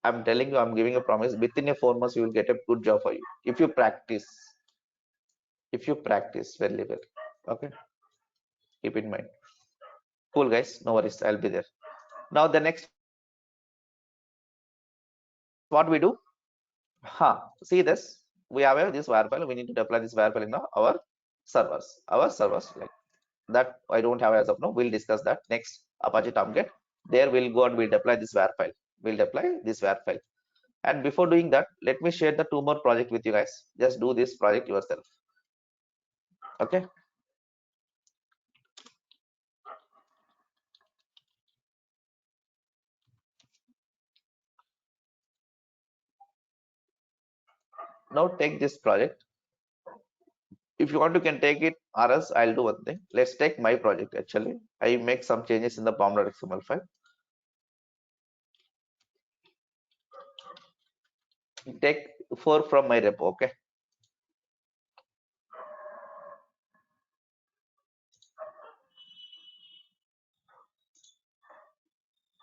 I'm telling you, I'm giving a promise, within a 4 months you will get a good job for you if you practice, very well. Okay, keep in mind. Cool guys, no worries, I'll be there. Now the next, what we do, see this, we have this var file, we need to deploy this var file in our servers like that. I don't have as of now. We'll discuss that next Apache Tomcat. There we'll go and we'll deploy this var file. We'll deploy this var file. And before doing that, let me share the 2 more project with you guys. Just do this project yourself. Okay. Now take this project. If you want, you can take it, or else I'll do one thing. Let's take my project. Actually, I make some changes in the pom.xml file. Take 4 from my repo. Okay.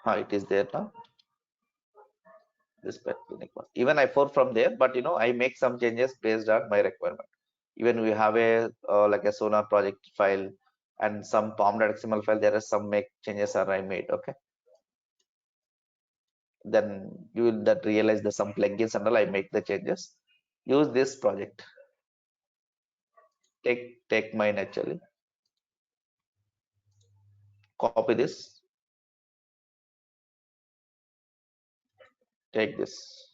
It is there now. This pet clinic one. Even I 4 from there, but I make some changes based on my requirement. Even we have a like a Sonar project file and some pom.xml file. There are some make changes are I made. Okay. Then you will that realize the some plugins and all I make the changes. Use this project. Take mine actually. Copy this. Take this.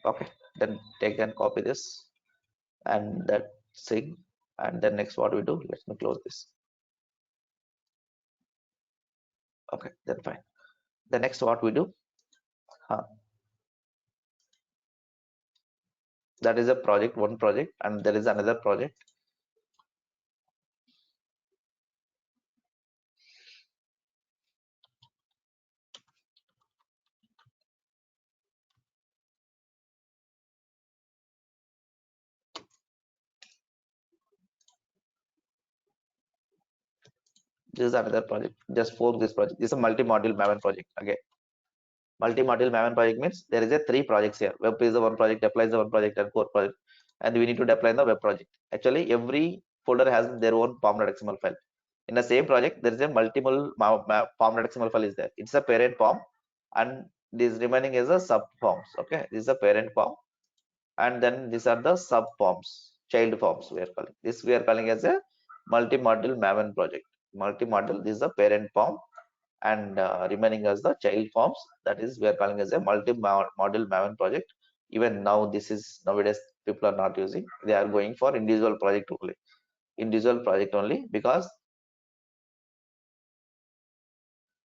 Okay, then take and copy this and that thing, and then next what we do, let me close this. Okay, then fine. The next what we do, that is a project, one project, and there is another project. This is another project. Just form this project. This is a multi-module maven project. Again, multi-module maven project means there is a 3 projects here. Web is the one project, deploy is the one project, and core project. And we need to deploy the web project. Actually, every folder has their own pom.xml file. In the same project, there is a multiple pom.xml file is there. It's a parent pom, and this remaining is a sub forms. Okay, this is a parent pom, and then these are the sub forms, child forms. We are calling this. We are calling as a multi-module maven project. Multi-module. This is a parent form, and remaining as the child forms, that is we are calling as a multi-module maven project. Even now this is nowadays people are not using, they are going for individual project only, because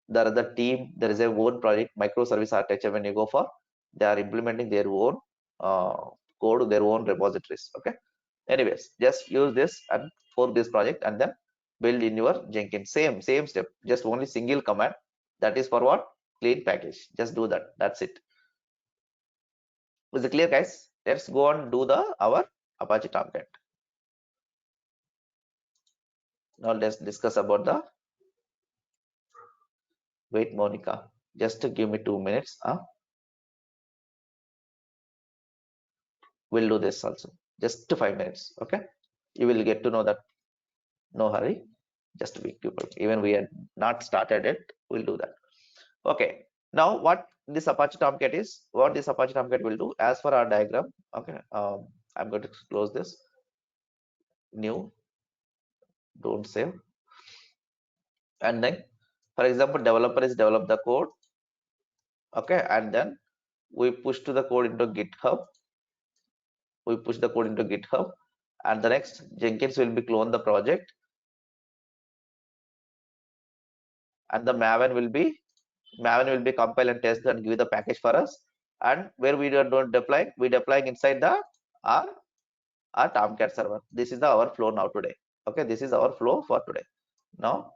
there are the team, there is a own project microservice architecture. When you go for, they are implementing their own code, their own repositories. Okay, anyways, just use this and for this project, and then build in your Jenkins. Same step, just only single command. That is for what? Clean package. Just do that. That's it. Is it clear, guys? Let's go and do our Apache Tomcat. Now let's discuss about the. Wait, Monica, just to give me 2 minutes. We'll do this also. Just 5 minutes. Okay, you will get to know that. No hurry. Just be quick. Even we had not started it, we'll do that. Okay. Now what this Apache Tomcat is, what this Apache Tomcat will do as for our diagram. Okay, I'm going to close this. New, don't save. And then, for example, developer is develop the code. Okay, and then we push to the code into GitHub. We push the code into GitHub, and the next Jenkins will be clone the project, and the Maven will be compile and test and give the package for us. And where we don't deploy, we deploying inside the our Tomcat server. This is our flow now today. Okay, this is our flow for today. Now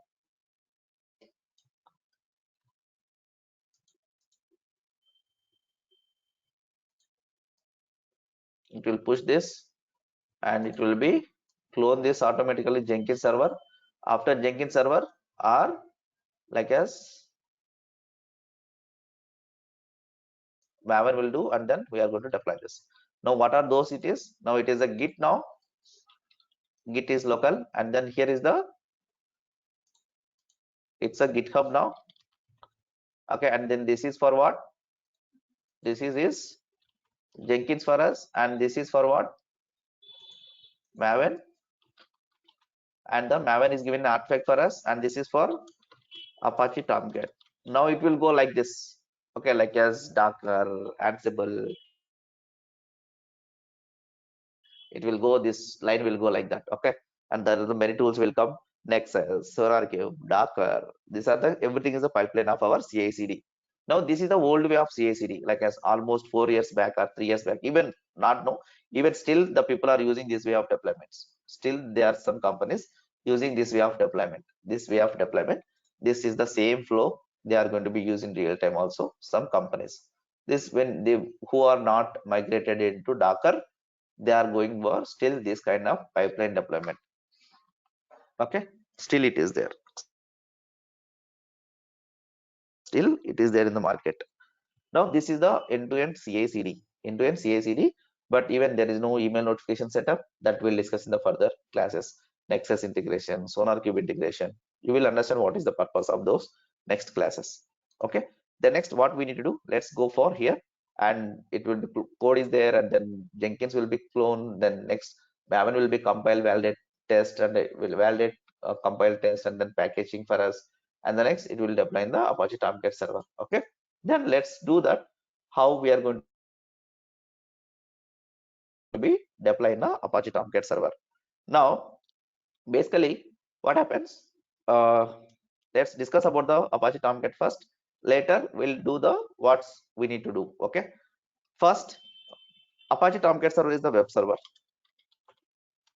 it will push this, and it will be clone this automatically Jenkins server. After Jenkins server, or like as Maven will do, and then we are going to deploy this. Now what are those? It is now it is a Git. Now Git is local, and then here is the, it's a GitHub now. Okay, and then this is for what? This is Jenkins for us, and this is for what? Maven, and the Maven is given an artifact for us, and this is for Apache Tomcat. Now it will go like this. Okay, like as Docker, Ansible, it will go, this line will go like that. Okay, and there are the many tools will come. Nexus, SonarQube, Docker. These are the, everything is a pipeline of our CI/CD. Now this is the old way of CI/CD, like as almost 4 years back or 3 years back. Even not no, even still the people are using this way of deployments. Still there are some companies using this way of deployment. This way of deployment. This is the same flow they are going to be using real time also. Some companies. This when they who are not migrated into Docker, they are going for still this kind of pipeline deployment. Okay, still it is there, still it is there in the market. Now this is the end-to-end CI/CD, but even there is no email notification setup. That we'll discuss in the further classes. Nexus integration, SonarQube integration, you will understand what is the purpose of those next classes. Okay, the next what we need to do, let's go for here, and it will be code is there, and then Jenkins will be cloned, then next Maven will be compile, validate, test, and it will validate, compile, test, and then packaging for us, and the next it will deploy in the Apache Tomcat server. Okay, then let's do that, how we are going be deployed in a Apache Tomcat server. Now, basically, what happens? Let's discuss about the Apache Tomcat first. Later, we'll do the what's we need to do. Okay. First, Apache Tomcat server is the web server.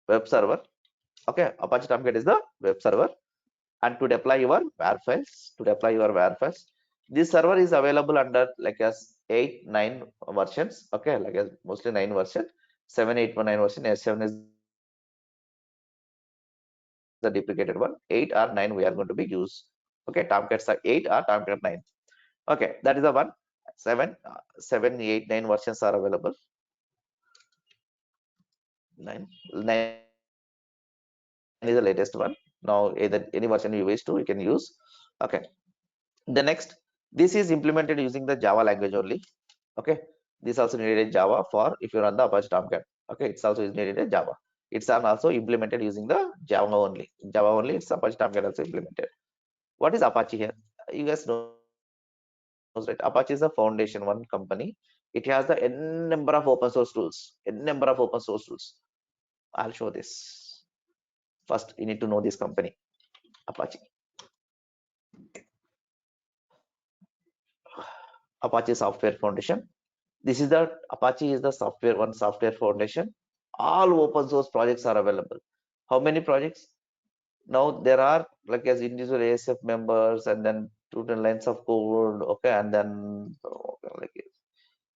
Web server. Okay. Apache Tomcat is the web server. And to deploy your WAR files, this server is available under like as 8, 9 versions. Okay, like as mostly 9 version, 7, 8, 9 version. S7 is the deprecated one. 8 or 9 we are going to be used. Okay, Tomcats are 8 or Tomcat 9. Okay, that is the one. 7, 8, 9 versions are available. 9 is the latest one. Now, either any version you wish to, you can use. Okay. The next, this is implemented using the Java language only. Okay, this also needed Java for if you run the Apache Tomcat. Okay, it's also needed a Java. It's also implemented using the Java only. Java only, it's Apache Tomcat also implemented. What is Apache here? You guys know, right? Apache is a foundation one company. It has the n number of open source tools. I'll show this. First, you need to know this company, Apache. Apache Software Foundation. This is the Apache is the software foundation. All open source projects are available. How many projects? Now there are like as individual ASF members and then 210 lines of code. Okay, and then like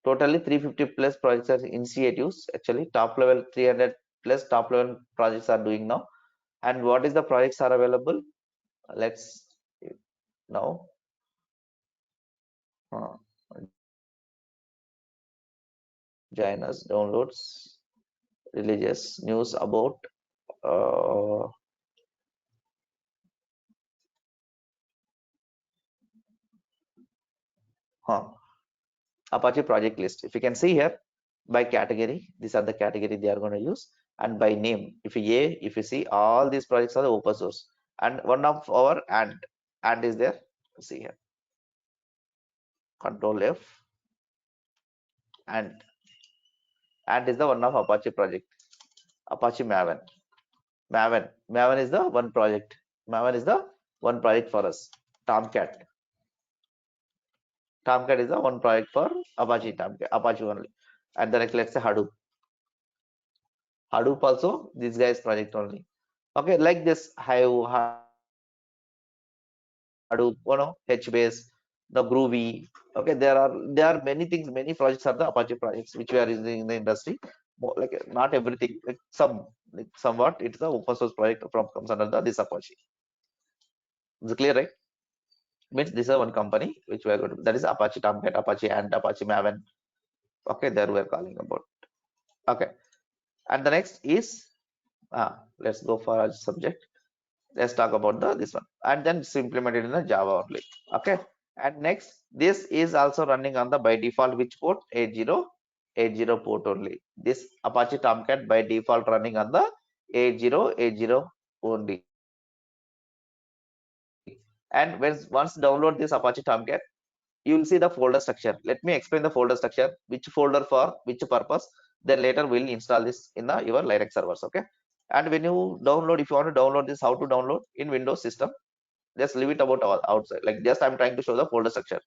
totally 350 plus projects are initiatives. Actually, top level 300 plus top level projects are doing now. And what is the projects are available? Let's now. Join us. Downloads, religious news about Apache project list. If you can see here by category, these are the category they are going to use, and by name. If you see all these projects are the open source, and one of our and is there. See here. Control F and is the one of Apache project. Apache Maven. Maven is the one project. Maven is the one project for us. Tomcat. Tomcat is the one project for Apache Tomcat. Apache only. And then let's say Hadoop. Hadoop also this guy's project only. Okay, like this Hadoop, HBase, the Groovy. Okay, there are many things, many projects are the Apache projects which we are using in the industry. Like not everything, like somewhat it's the open source project from comes under this Apache. Is it clear, right? Means this is one company which we are going to, that is Apache Tomcat, Apache and Apache Maven. Okay, there we are calling about. Okay, and the next is let's go for our subject. Let's talk about this one, and then it's implemented in the Java only. Okay, and next, this is also running on the by default which port? 8080 port only. This Apache Tomcat by default running on the 8080 only. And once download this Apache Tomcat, you will see the folder structure. Let me explain the folder structure, which folder for which purpose. Then later we'll install this in your Linux servers. Okay, and when you download, if you want to download this, how to download in Windows system, just leave it about outside. Like just I'm trying to show the folder structure,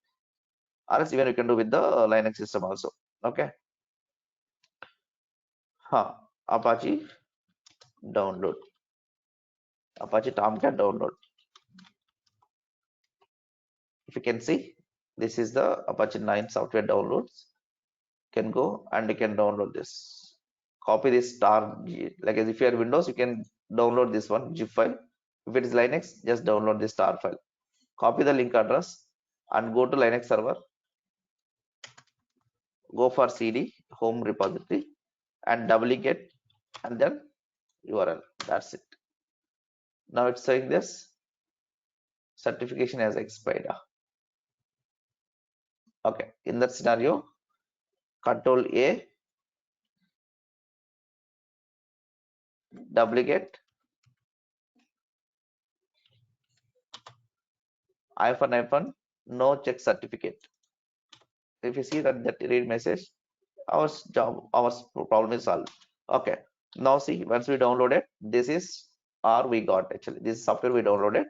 or else even you can do with the Linux system also. Okay, Apache download, Apache Tomcat download. If you can see, this is the Apache 9 software downloads. You can go and you can download this. Copy this star, like as if you are Windows, you can download this one zip file. If it is Linux, just download this star file. Copy the link address and go to Linux server. Go for CD home repository and duplicate and then URL. That's it. Now it's saying this certification has expired. Okay, in that scenario, Control A, duplicate, -, no check certificate. If you see that read message, our job, our problem is solved. Okay, now see, once we download it, this is or we got actually this software we downloaded,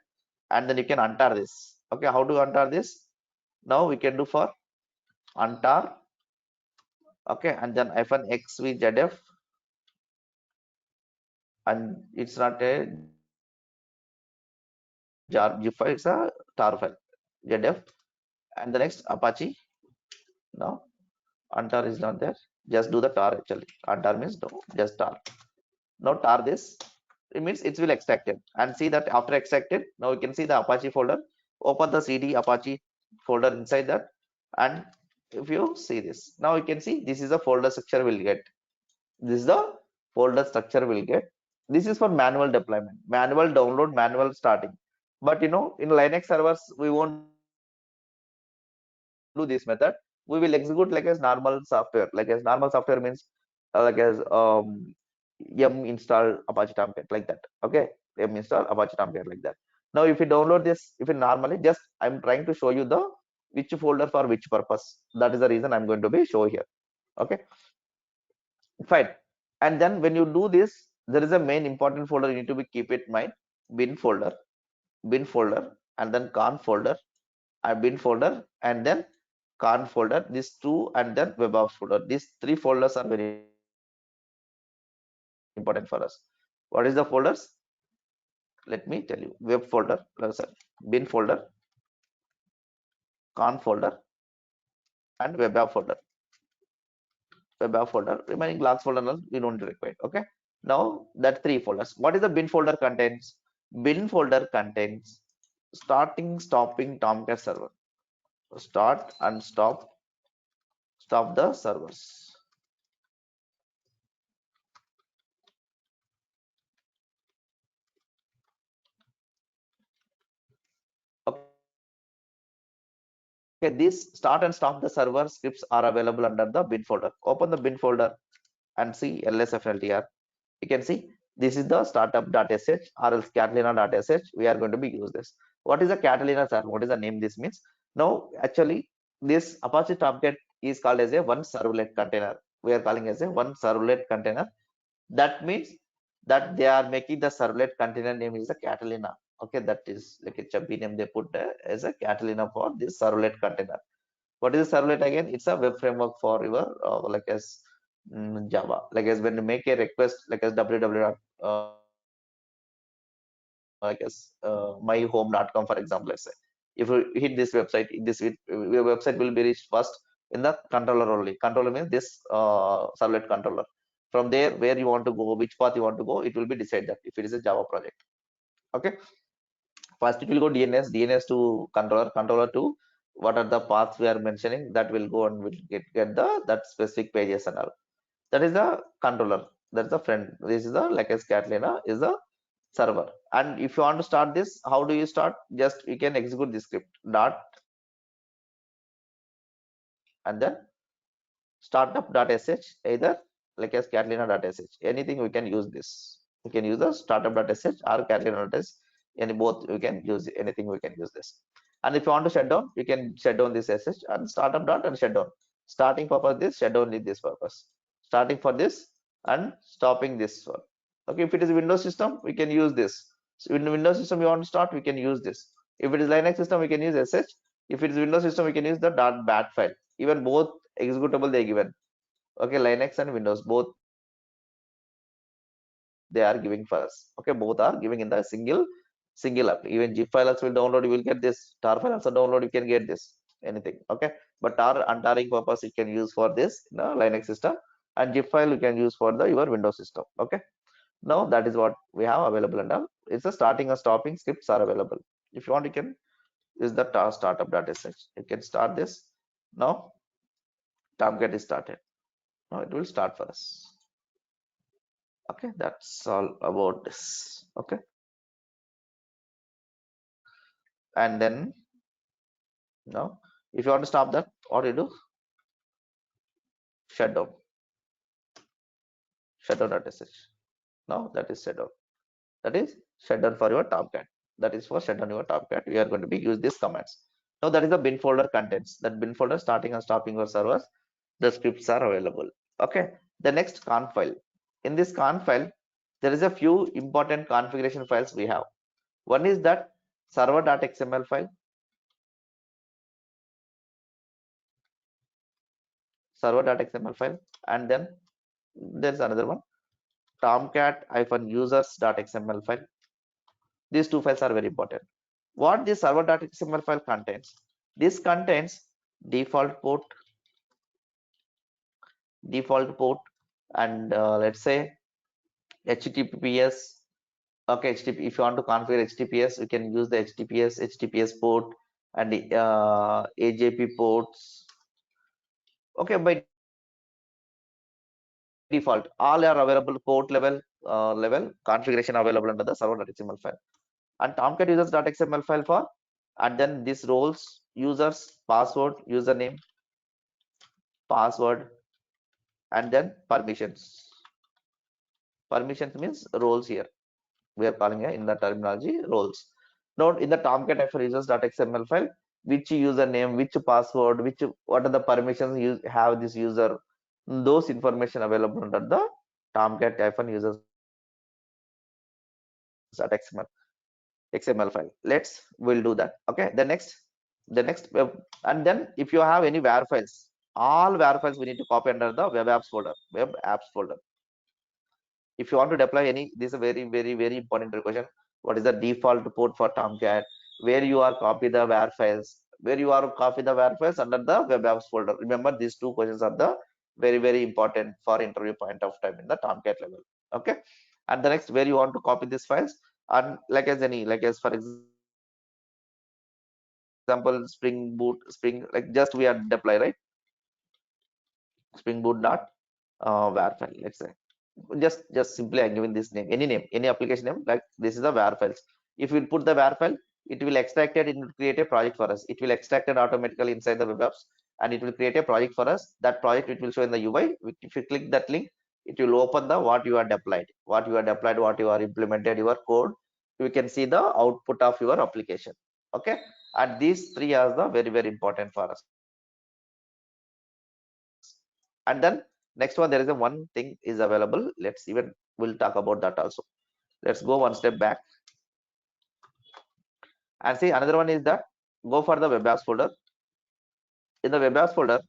and then you can untar this. Okay, how to untar this? Now we can do for untar. Okay, and then -xvzdef, and it's not a jar zip file, it's a tar file, zdef, and the next Apache. Now untar is not there, just do the tar actually. Untar means no, just tar. Now tar this, it means it will extract it, and see that after extracted, now you can see the Apache folder. Open the cd Apache folder inside that, and if you see this, now you can see this is the folder structure will get. This is the folder structure will get. This is for manual deployment, manual download, manual starting. But in Linux servers, we won't do this method. We will execute like as normal software. Like as normal software means like as yum install Apache Tomcat like that. Okay, yum install Apache Tomcat like that. Now, if you download this, if you normally just I'm trying to show you the which folder for which purpose. That is the reason I'm going to be show here. Okay, fine. And then when you do this, there is a main important folder you need to be keep it in mind. Bin folder, and then con folder, and bin folder, and then con folder. These two, and then web apps folder. These three folders are very important for us. What is the folders? Let me tell you. Web folder, sorry, bin folder, con folder, and web app folder. Web app folder. Remaining logs folder we don't require. Okay. Now that three folders. What is the bin folder contains? Bin folder contains starting, stopping Tomcat server. Start and stop the servers. Okay, these start and stop the server scripts are available under the bin folder. Open the bin folder and see lsfltr. You can see this is the startup.sh or else catalina.sh. We are going to be use this. What is the Catalina, sir? What is the name this means? Now, actually, this Apache Tomcat is called as a one servlet container. We are calling as a one servlet container. That means that they are making the servlet container name is a Catalina. Okay, that is like a chubby name they put as a Catalina for this servlet container. What is a servlet again? It's a web framework for your like as Java. Like as when you make a request, like as www myhome.com, for example, let's say. If you hit this website, your website will be reached first in the controller only. Controller means this servlet controller. From there, where you want to go, which path you want to go, it will be decided if it is a Java project. Okay. First, it will go DNS to controller to what are the paths we are mentioning, that will go and will get the that specific pages and all. That is the controller. That's the friend. This is the like as Catalina is the server. And if you want to start this, how do you start? Just you can execute this script dot and then startup.sh, either like as catalina.sh. Anything we can use this. We can use the startup.sh or catalina.sh. Any both we can use anything we can use this. And if you want to shut down, you can shut down this sh and startup dot and shut down. Starting purpose this, shut down with this purpose. Starting for this and stopping this one. Okay, if it is a Windows system, we can use this. So in Windows system you want to start, we can use this. If it is Linux system, we can use sh. If it is Windows system, we can use the .bat file. Even both executable they given. Okay, Linux and Windows both they are giving for us. Okay, both are giving in the single app. Even zip file also will download, you will get this. Tar file also download, you can get this. Anything. Okay, but tar untarring purpose you can use for this Linux system, and zip file you can use for the your Windows system. Okay, now that is what we have available and all. It's a starting and stopping scripts are available. If you want, you can use the startup.sh. You can start this. Now Tomcat is started. Now it will start for us. Okay, that's all about this. Okay, and then now if you want to stop that, what do you do? Shutdown. Shutdown.sh. Now that is shutdown. That is shutdown for your Tomcat. That is for shutdown your Tomcat. We are going to be use these commands. Now that is the bin folder contents. That bin folder starting and stopping your servers. the scripts are available. Okay, the next conf file. In this conf file, there is a few important configuration files we have. One is that server.xml file, and then there's another one, tomcat-users.xml file. These two files are very important. What this server.xml file contains? This contains default port, and let's say HTTPS. Okay, HTTP, if you want to configure HTTPS, you can use the HTTPS port and the AJP ports. Okay, by default, all are available port level configuration available under the server.xml file. And tomcat users.xml file for, and then this roles, users, password, username, password, and then permissions. Permissions means roles here. We are calling it in the terminology roles. Note in the tomcat-users.xml file, which username, which password, what are the permissions you have this user, those information available under the tomcat-users.xml file. We'll do that. Okay, the next and then if you have any var files, all var files we need to copy under the web apps folder. If you want to deploy any, this is a very important question. What is the default port for tomcat? Where you are copy the var files, under the web apps folder. Remember, these two questions are the very important for interview point of time in the tomcat level. Okay, and the next, where you want to copy these files, and like as for example spring boot, like just we are deploy, right? Spring boot dot var file, let's say. Just simply I'm giving this name, any application name, like this is the var files. If we put the var file, it will extract it, create a project for us. It will extract it automatically inside the web apps, and it will create a project for us. That project it will show in the UI. If you click that link, it will open the what you are deployed, what you are implemented, your code. You can see the output of your application. Okay, and these three are the very important for us. And then next one, there is a one thing is available. We'll talk about that also. Let's go one step back and see another one is that go for the web apps folder. In the web apps folder,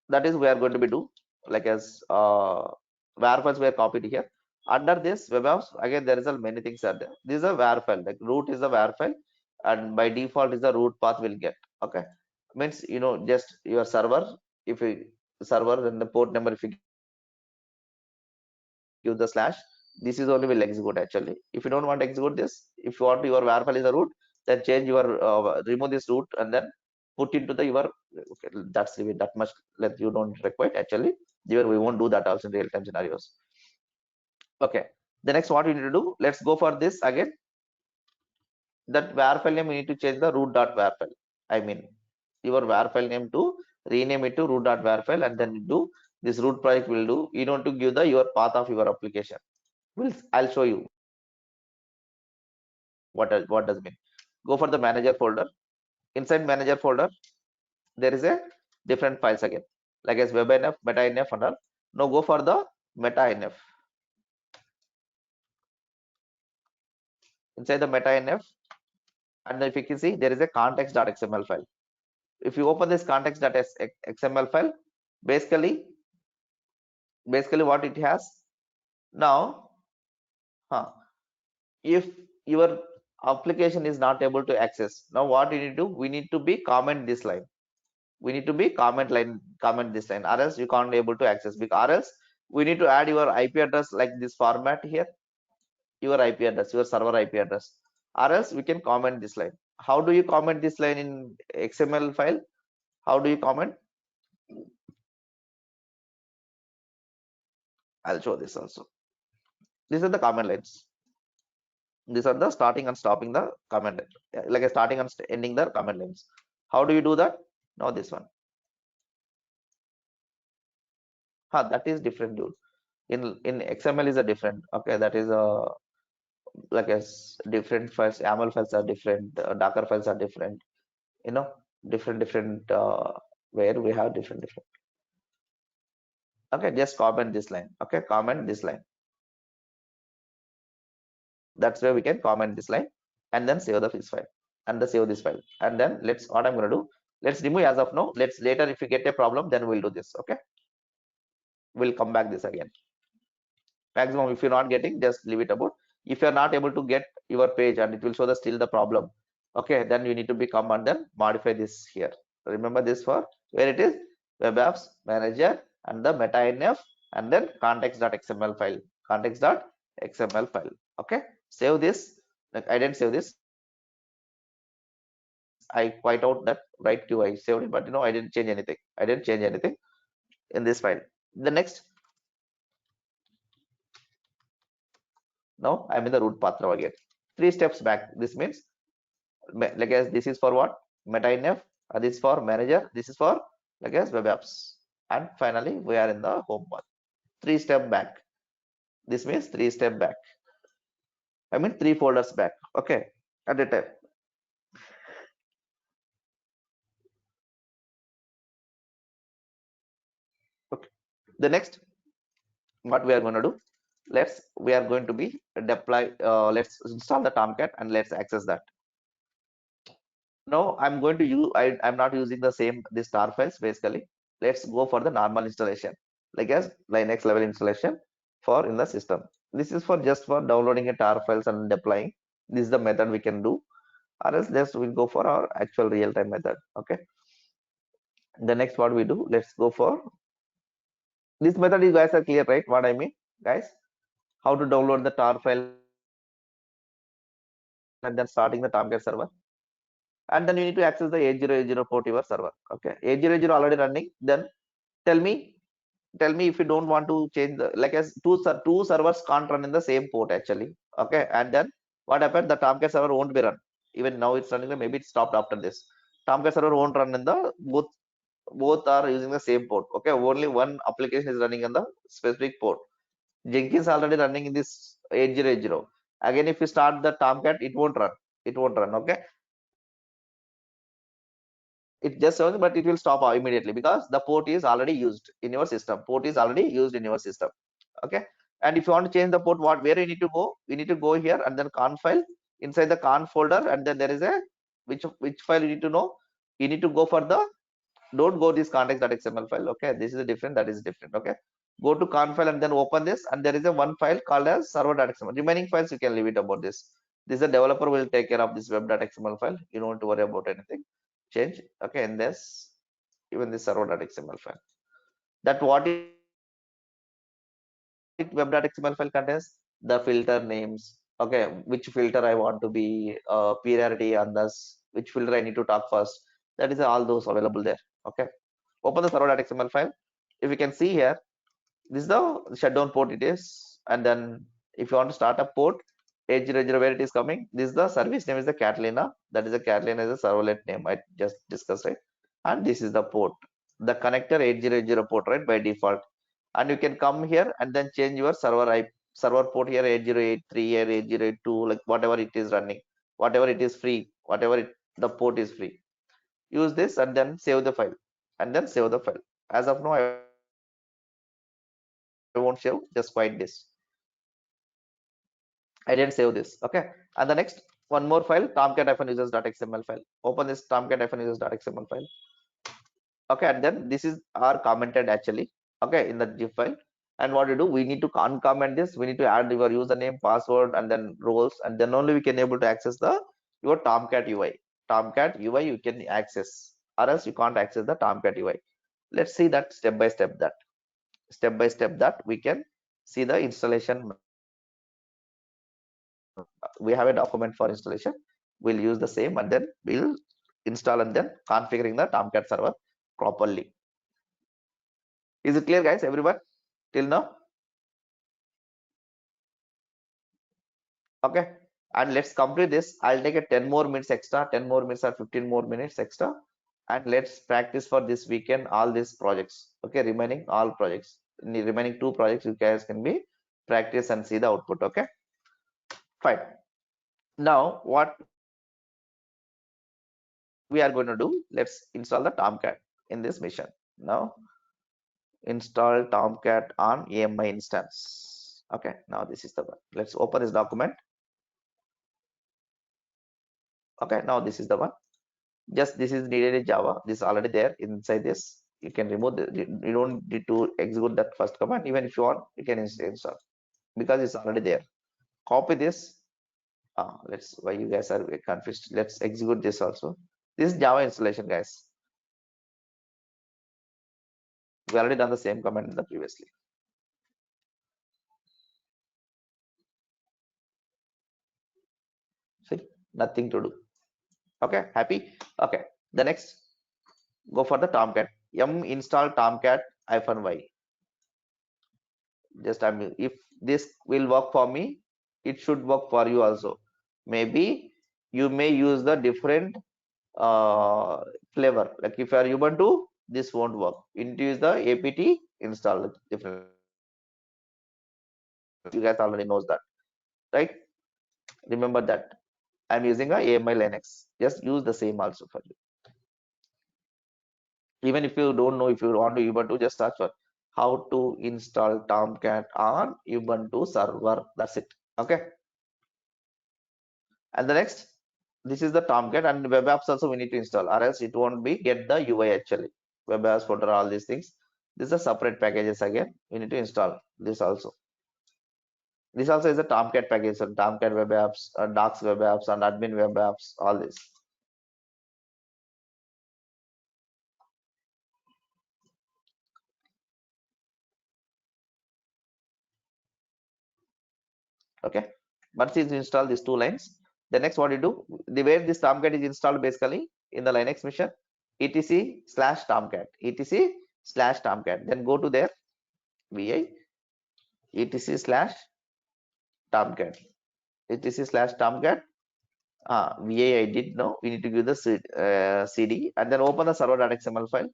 that is we are going to be do like as var files were copied here. Under this web apps, again there is a many things are there. This is a var file, like root is a var file, and by default is the root path will get. Okay, means just your server, if you server and the port number, if you give the slash, this is only will execute actually. If you don't want to execute this, if you want your var file is a root, then change your remove this root and then put into the your. Okay, that's that much that you don't require actually. Here we won't do that also in real time scenarios. Okay, the next what we need to do, let's go for this again. That var file name we need to change the root.var file. I mean your var file name to rename it to root.var file, and then do this root project will do. You don't to give the your path of your application. I'll show you what does it mean. Go for the manager folder. Inside manager folder, there is a different files again, like as webnf, meta-nf, and all. Now go for the meta-nf. Inside the meta-nf, and if you can see, there is a context.xml file. If you open this context.xml file, basically what it has now, if your application is not able to access, now what you need to do, we need to be comment this line. We need to be comment this line, or else you can't able to access, because or else we need to add your IP address like this format here, your IP address, your server IP address, or else we can comment this line. How do you comment this line in XML file? How do you comment? I'll show this also. These are the comment lines. These are the starting and stopping the comment line, like a starting and ending the comment lines. How do you do that? Now this one. That is different, dude. In XML is a different. Okay, that is a like as different files. YAML files are different. Docker files are different. Different where we have different. Okay, just comment this line. Okay, comment this line. That's where we can comment this line and then save this file and then save this file. And then what I'm going to do, let's remove as of now. Let's later, if you get a problem, then we'll do this. Okay, we'll come back this again. Maximum, if you're not getting, just leave it about. If you're not able to get your page and it will show the still the problem, okay, then you need to come and then modify this here. Remember this for where it is web apps manager and the meta-inf and then context.xml file, context.xml file. Okay, save this. Like I didn't save this, I quite out that right queue I saved it, but I didn't change anything. In this file. The next, now I'm in the root path now again. 3 steps back. This means like as this is for what? Meta-inf, this is for manager, this is for like as web apps. And finally we are in the home path. 3 step back. This means 3 step back. I mean 3 folders back. Okay, at a time. Okay. The next, what we are going to do, we are going to be deploy, let's install the Tomcat and let's access that. Now I'm going to use, I'm not using the same this tar files basically. Let's go for the normal installation, like as Linux level installation for in the system. This is for just for downloading a tar files and deploying. This is the method we can do, or else just we'll go for our actual real-time method. Okay. The next what we do, let's go for this method. You guys are clear, right? What I mean, guys, how to download the tar file and then starting the Tomcat server. And then you need to access the 8080 port your server. Okay, 8080 already running. Then tell me if you don't want to change the, like as two servers can't run in the same port actually. Okay, and then what happened, the Tomcat server won't be run. Even now it's running, maybe it stopped after this. Tomcat server won't run in the both are using the same port. Okay, only one application is running on the specific port. Jenkins already running in this 8080. Again, if you start the Tomcat, it won't run. Okay, it just shows, but it will stop immediately because the port is already used in your system. Okay, and if you want to change the port, where you need to go, we need to go here and then conf file. Inside the conf folder, and then there is a which file you need to know. You need to go for the, don't go this context.xml file. Okay, this is different, that is different. Okay, go to conf file and then open this, and there is a one file called as server.xml. Remaining files you can leave it about this. The developer will take care of this web.xml file. You don't have to worry about anything change. Okay, and this, even this server.xml file, that what web.xml file contains the filter names. Okay, which filter I want to be priority on this, which filter I need to talk first. That is all those available there. Okay, open the server.xml file. If you can see here, this is the shutdown port it is. And then if you want to start a port 800, where it is coming, this is the service name is the Catalina. That is the Catalina is a servlet name I just discussed, right? And this is the port, the connector 800 port, right, by default. And you can come here and then change your server port here, 8083 here, 8082, like whatever it is running, whatever it is free, the port is free. Use this and then save the file, as of now I won't save, just quite this. I didn't save this. Okay, and the next one more file, tomcat-users.xml file. Open this tomcat-users.xml file. Okay, and then this is our commented actually. Okay, in the zip file. And what we do, we need to uncomment this. We need to add your username, password, and then roles, and then only we can able to access your Tomcat UI. Tomcat UI you can access, or else you can't access the Tomcat UI. Let's see that step by step. That we can see the installation. We have a document for installation. We'll use the same and then we'll install and then configuring the Tomcat server properly. Is it clear, guys? Everyone till now? Okay, and let's complete this. I'll take a 10 more minutes extra, 10 more minutes or 15 more minutes extra, and let's practice for this weekend all these projects. Okay, remaining all projects, in the remaining 2 projects you guys can be practice and see the output. Okay, fine. Now what we are going to do, let's install the Tomcat in this mission. Now install Tomcat on AMI instance. Okay, now this is the one. Let's open this document. Okay, now this is the one. Just this is needed in Java. This is already there inside this. You can remove the, you don't need to execute that first command. Even if you want, you can install because it's already there. Copy this. Let's, why you guys are confused. Let's execute this also. This is Java installation, guys. We already done the same command in the previously. See, nothing to do. Okay, happy. Okay, the next, go for the Tomcat. Yum install Tomcat -y. Just if this will work for me, it should work for you also. Maybe you may use the different flavor. Like if you are Ubuntu, this won't work. You need to use the apt install different. You guys already knows that, right? Remember that. I'm using a AMI Linux. Just use the same also for you. Even if you don't know, if you want to Ubuntu, just search for how to install Tomcat on Ubuntu server. That's it. Okay. And the next, this is the Tomcat, and web apps also we need to install, or else it won't be get the UI actually. Web apps folder, all these things. These are separate packages again. We need to install this also. This also is a Tomcat package, so Tomcat web apps, docs web apps, and admin web apps, all this. Okay. Once you install these two lines, the next what you do, the way this Tomcat is installed basically in the Linux machine, etc/Tomcat, etc/Tomcat. Then go to there, vi etc/Tomcat, etc/Tomcat. Vi I did know. We need to give the cd and then open the server.xml file.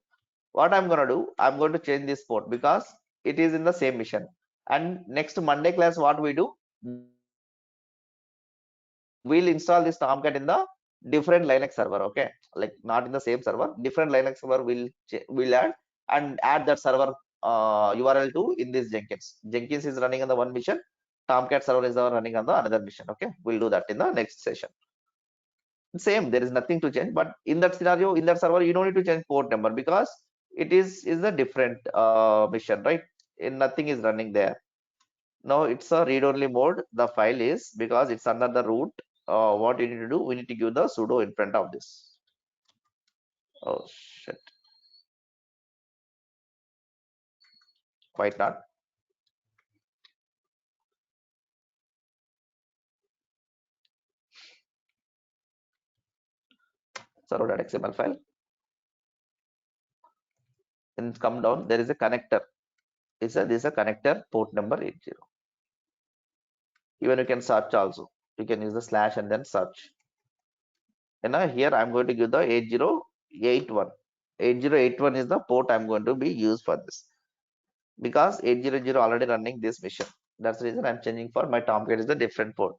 What I'm gonna do, I'm going to change this port because it is in the same mission. And next Monday class, what we do, we'll install this Tomcat in the different Linux server. Okay, like not in the same server, different Linux server will add and add that server URL to in this Jenkins. Jenkins is running on the one mission. Tomcat server is running on the another mission. Okay, we'll do that in the next session. Same, there is nothing to change, but in that scenario, in that server, you don't need to change port number because it is a different mission, right? And nothing is running there. Now it's a read-only mode. The file is, because it's under the root. What you need to do, we need to give the sudo in front of this. Oh shit! Quite not. Server.xml file. And come down. There is a connector. This is a connector port number 80. Even you can search also. You can use the slash and then search. And here I'm going to give the 8081. 8081 is the port I'm going to be used for this, because 800 already running this mission. That's the reason I'm changing for my Tomcat is the different port.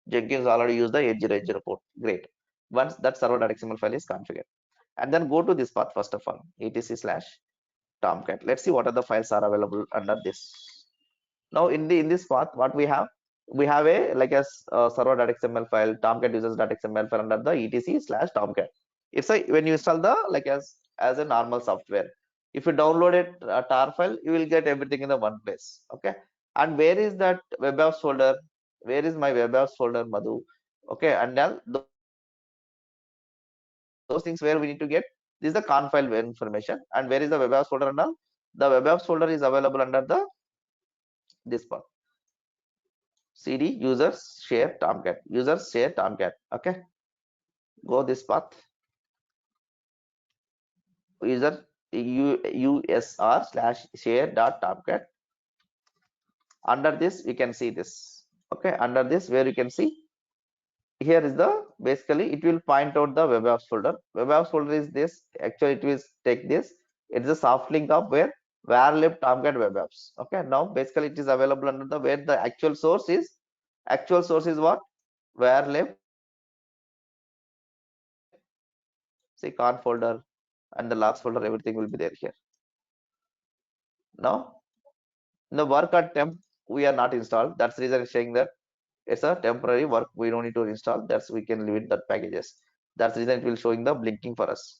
Jenkins already used the 8080 port. Great. Once that server.xml file is configured, and then go to this path first of all, etc/Tomcat. Let's see what are the files are available under this. Now in this path, what we have a like a server.xml file, Tomcat users.xml file under the etc/Tomcat. It's a, when you install the like as a normal software. If you download it a tar file, you will get everything in the one place. Okay. And where is that web apps folder? Where is my web apps folder, Madhu? Okay. And then those things where we need to get, this is the conf file information. And where is the web apps folder? And all the web apps folder is available under the this part. cd users share Tomcat, users share Tomcat. Okay, go this path, user usr/share.tomcat. Under this we can see this. Okay, under this where you can see, here is the basically it will point out the web apps folder. Web apps folder is this. Actually it will take this. It's a soft link of where lib Tomcat web apps. Okay, now basically it is available under the where the actual source is. Actual source is what? Where lib, say conf folder, and the logs folder, everything will be there here. Now, in the work at temp, we are not installed. That's the reason it's saying that it's a temporary work. We don't need to install. That's we can leave it that packages. That's the reason it will showing the blinking for us.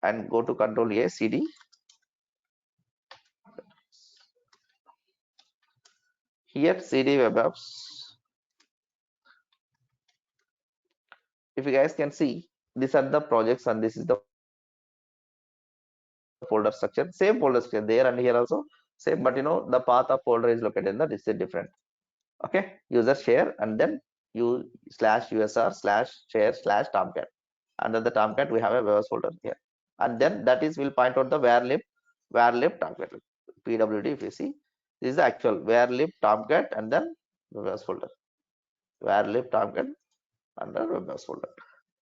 And go to Control A, CD. Here, CD web apps. If you guys can see, these are the projects and this is the folder structure. Same folder structure there and here also same, but the path of folder is located in the this is different. Okay, user share and then /usr/share/tomcat. Under the tomcat we have a webs folder here, and then that is will point out the where lib tomcat pwd. If you see, this is the actual where-lib tomcat and then webs folder, where-lib tomcat under webs folder.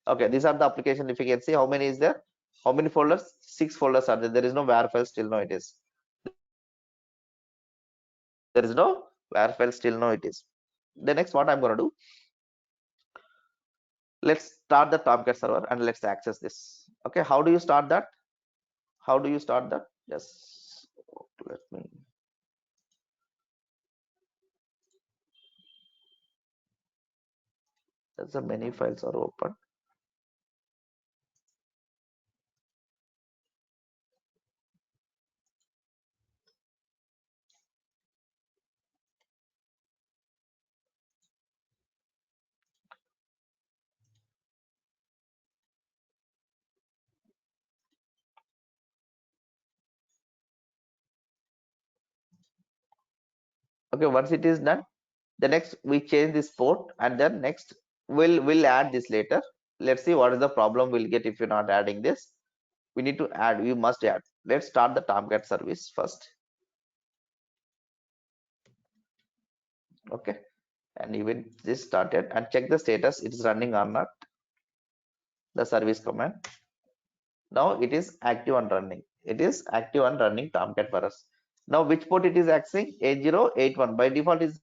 Okay, these are the application. If you can see how many is there, how many folders, 6 folders are there. There is no var file, still no it is. There is no var file, still no it is. The next what I'm going to do, let's start the Tomcat server and let's access this. Okay, how do you start that? Just let me. There's the many files are open. Okay, once it is done, the next we change this port and then next we'll add this later. Let's see what is the problem we'll get if you're not adding this. We need to add, we must add. Let's start the Tomcat service first. Okay, and even this started and check the status, it is running or not, the service command. Now it is active and running. It is active and running Tomcat for us. Now which port it is accessing? 8081. By default is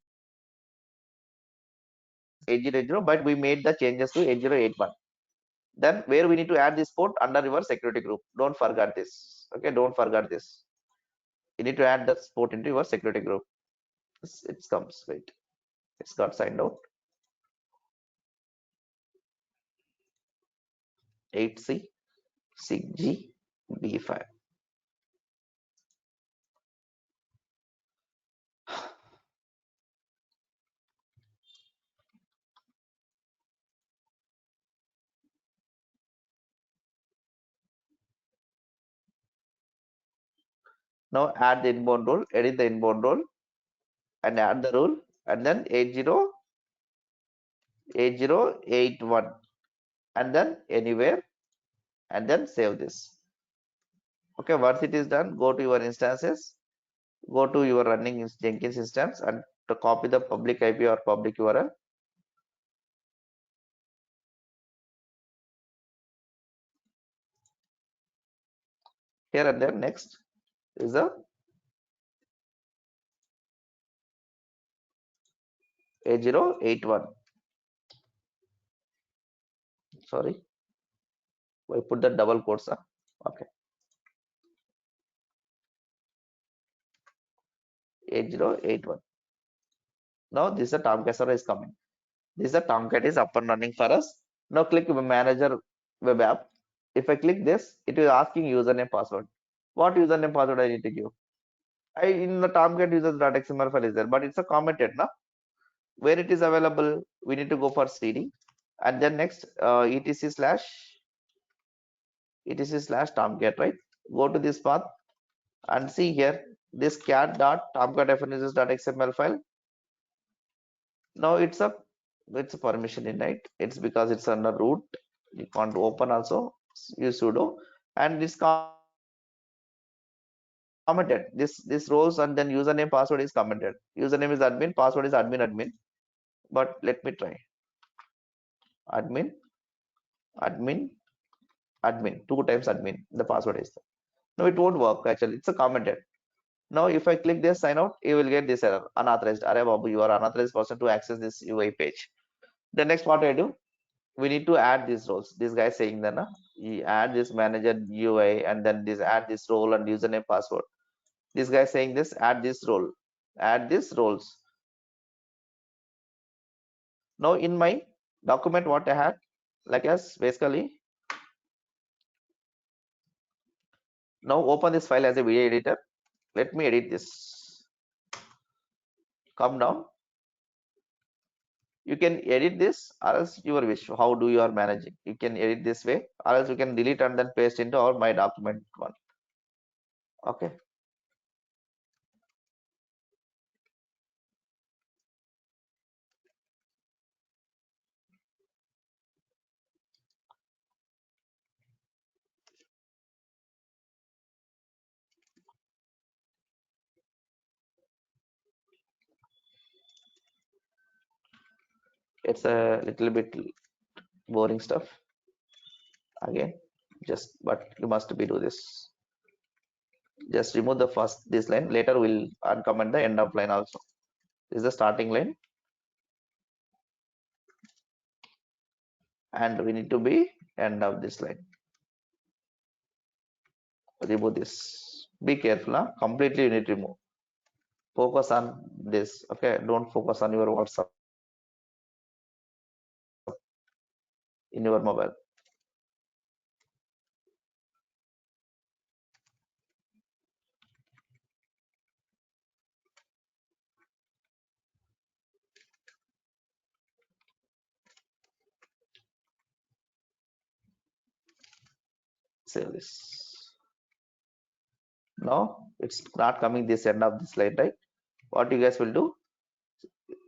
8080, but we made the changes to 8081. Then where we need to add this port under your security group. Don't forget this. Okay, don't forget this. You need to add the port into your security group. It comes. Wait, it's got signed out. 8C 6G B5. Now add the inbound role, edit the inbound role, and add the rule, and then 8081, and then anywhere, and then save this. Okay, once it is done, go to your instances, go to your running Jenkins instance, and to copy the public IP or public URL. Here and then next is the 8081. Sorry, I put the double quotes. Okay, 8081. Now this is a Tomcat server is coming. This is a Tomcat is up and running for us. Now click manager web app. If I click this, it is asking username password. What username password I need to give? In the Tomcat users.xml file is there, but it's a commented now. Where it is available, we need to go for CD, and then next etc/tomcat, right? Go to this path and see here this cat.tomcat.xml file. Now it's a permission in, right? It's because it's under root. You can't open also. Use sudo, and it's commented. This roles and then username password is commented. Username is admin, password is admin. But let me try. Admin 2 times admin. The password is there. No, it won't work actually. It's a commented. Now if I click this sign out, you will get this error, unauthorized. Array Babu, you are unauthorized person to access this UI page. The next what I do, we need to add these roles. This guy saying that you add this manager UI and then this add this role and username password. This guy saying this add this role, add these roles. Now in my document what I had like as basically now open this file as a video editor. Let me edit this. Come down. You can edit this or else your wish. How do you are managing? You can edit this way or else you can delete and then paste into our my document one. Okay. It's a little bit boring stuff again, just but you must be do this. Just remove the first this line. Later we'll uncomment the end of line also. This is the starting line, and we need to be end of this line. Remove this. Be careful, huh? Completely you need to remove. Focus on this. Okay, don't focus on your WhatsApp in your mobile. Save this. No, it's not coming this end of this line, right? What you guys will do?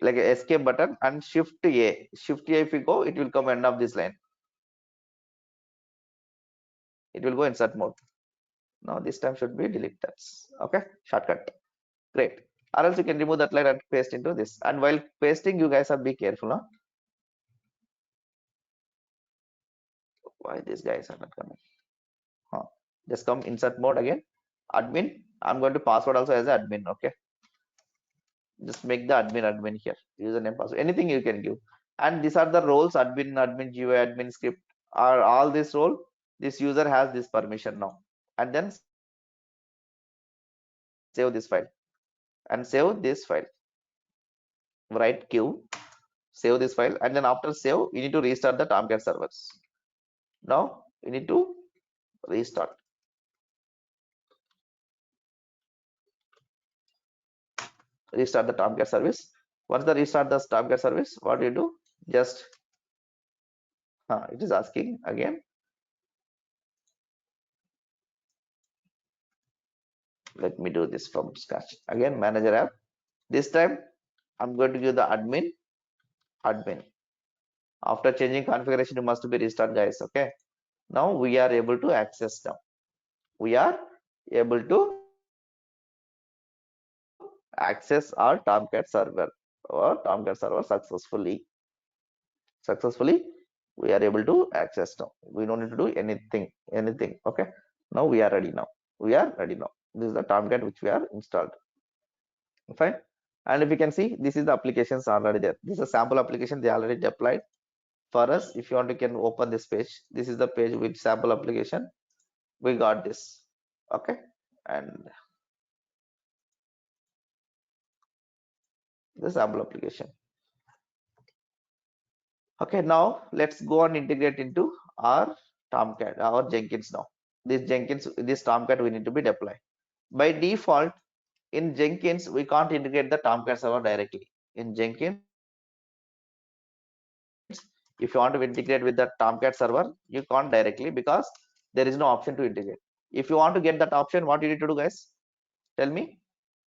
Like a escape button and shift A. Shift A if you go, it will come end of this line. It will go insert mode. Now this time should be delete tabs. Okay, shortcut. Great. Or else you can remove that line and paste into this. And while pasting, you guys have be careful, huh? Why these guys are not coming? Huh. Just come insert mode again. Admin. I'm going to password also as admin. Okay. Just make the admin here. Username, password, anything you can give. And these are the roles: admin, admin GUI, admin script. Are all this role? This user has this permission now. And then save this file. And save this file. Write Q. Save this file. And then after save, you need to restart the Tomcat servers. Now you need to restart. Restart the Tomcat service. Once the restart the Tomcat service, what do you do? Just it is asking again. Let me do this from scratch. Again, manager app. This time I'm going to give the admin. After changing configuration, you must be restart, guys. Okay. Now we are able to access now. We are able to access our Tomcat server or Tomcat server successfully. We are able to access now. We don't need to do anything. Okay. Now we are ready now. This is the Tomcat which we are installed. Fine. And if you can see, this is the applications already there. This is a sample application they already deployed for us. If you want, you can open this page. This is the page with sample application. We got this. Okay. And the sample application. Okay, now let's go and integrate into our Tomcat, our Jenkins now. This Tomcat we need to be deployed. By default, in Jenkins, we can't integrate the Tomcat server directly. In Jenkins, if you want to integrate with the Tomcat server, you can't directly because there is no option to integrate. If you want to get that option, what you need to do, guys? Tell me.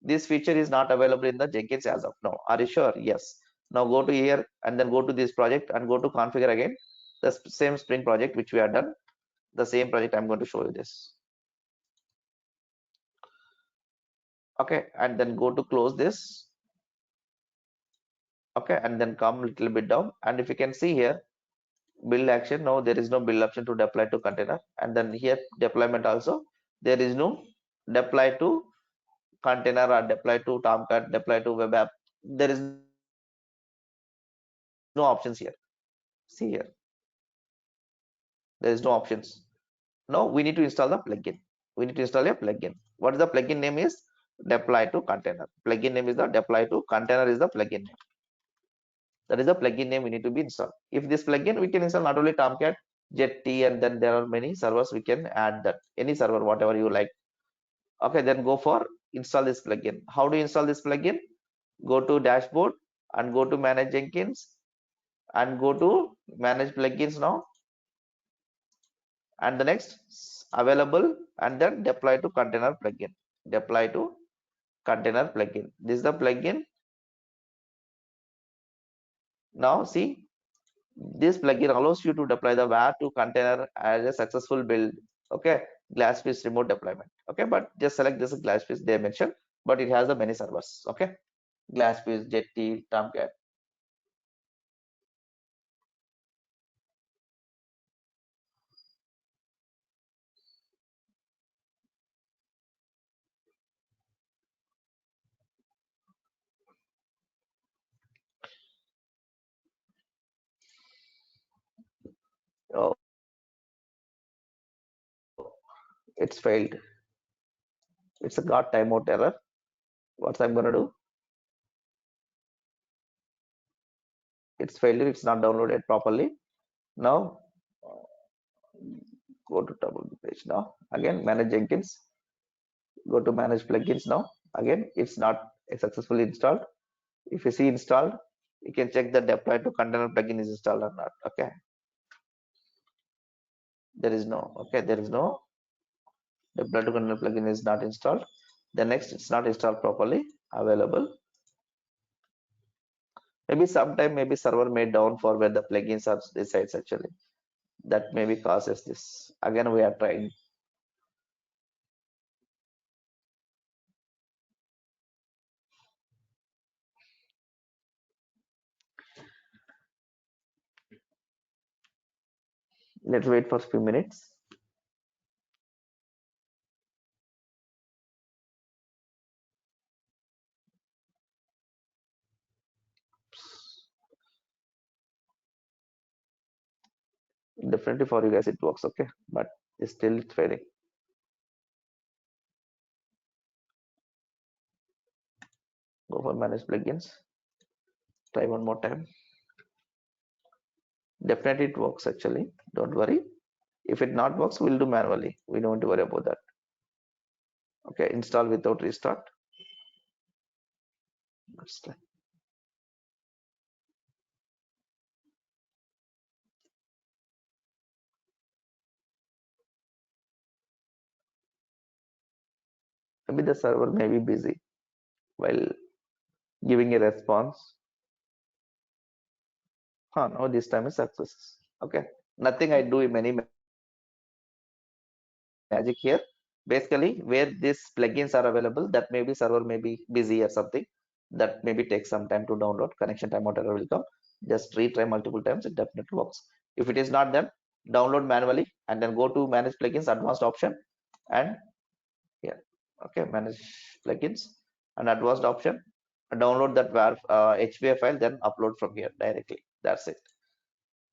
This feature is not available in the Jenkins as of now. Are you sure? Yes. Now go to here and then go to this project and go to configure again. The same Spring project which we have done. The same project I'm going to show you this. Okay, and then go to close this. Okay, and then come a little bit down. And if you can see here, build action. No, there is no build option to deploy to container. And then here deployment also. There is no deploy to container or deploy to Tomcat, deploy to web app. There is no options here. See here. There is no options. Now we need to install the plugin. We need to install a plugin. What is the plugin name is? Deploy to container. Plugin name is the deploy to container is the plugin name. That is the plugin name we need to be installed. If this plugin, we can install not only Tomcat, Jetty, and then there are many servers. We can add that any server, whatever you like. Okay, then go for install this plugin. How do you install this plugin? Go to dashboard and go to manage Jenkins and go to manage plugins now. And the next available and then deploy to container plugin. Deploy to container plugin. This is the plugin. Now see, this plugin allows you to deploy the var to container as a successful build. Okay, Glassfish remote deployment. Okay, but just select this Glassfish they mentioned, but it has the many servers. Okay, Glassfish, Jetty, Tomcat. Oh, it's failed. It's a got timeout error. What I'm gonna do? It's failed. It's not downloaded properly. Now go to top of the page. Now again manage Jenkins. Go to manage plugins now. Again, it's not successfully installed. If you see installed, you can check the deploy to container plugin is installed or not. Okay. There is no, okay, there is no deploy to container plugin is not installed. The next, it's not installed properly, available. Maybe sometime, maybe server may down for where the plugins are resides actually. That maybe causes this. Again, we are trying. Let's wait for a few minutes. Definitely for you guys it works, okay, but it's still failing. Go for manage plugins. Try one more time. Definitely it works actually. Don't worry. If it not works, we'll do manually. We don't worry about that. Okay, install without restart. Let's try. Maybe the server may be busy while giving a response. No, this time is success. Okay, nothing I do in many magic here. Basically, where these plugins are available, that maybe server may be busy or something. That maybe takes some time to download. Connection time, whatever will come. Just retry multiple times. It definitely works. If it is not done, download manually and then go to manage plugins, advanced option, and yeah, okay, manage plugins and advanced option. Download that HPA file, then upload from here directly. That's it.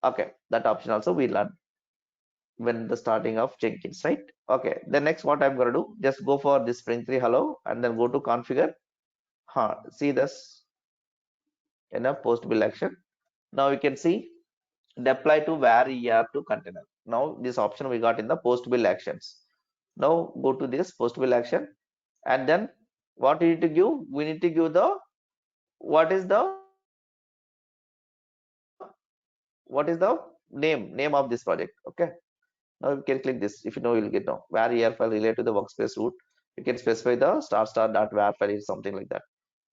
Okay, that option also we learn when the starting of Jenkins, right? Okay, the next what I'm going to do, just go for this Spring3 hello and then go to configure. See this in a post build action. Now you can see deploy to var er to container. Now this option we got in the post build actions. Now go to this post build action and then what we need to give? We need to give the what is the name of this project. Okay. Now you can click this. If you know, you'll get now. Var er file related to the workspace root. You can specify the star.var file is something like that.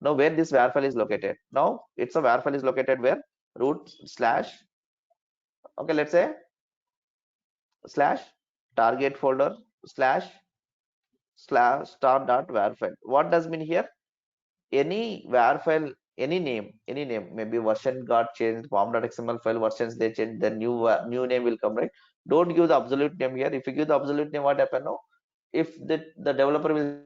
Now where this var file is located? Now it's a var file is located where root slash. Okay, let's say slash target folder slash star.var file. What does mean here? Any var file, any name, maybe version got changed, form.xml file versions they changed, the new name will come, right? Don't give the absolute name here. If you give the absolute name, what happen now? If the developer will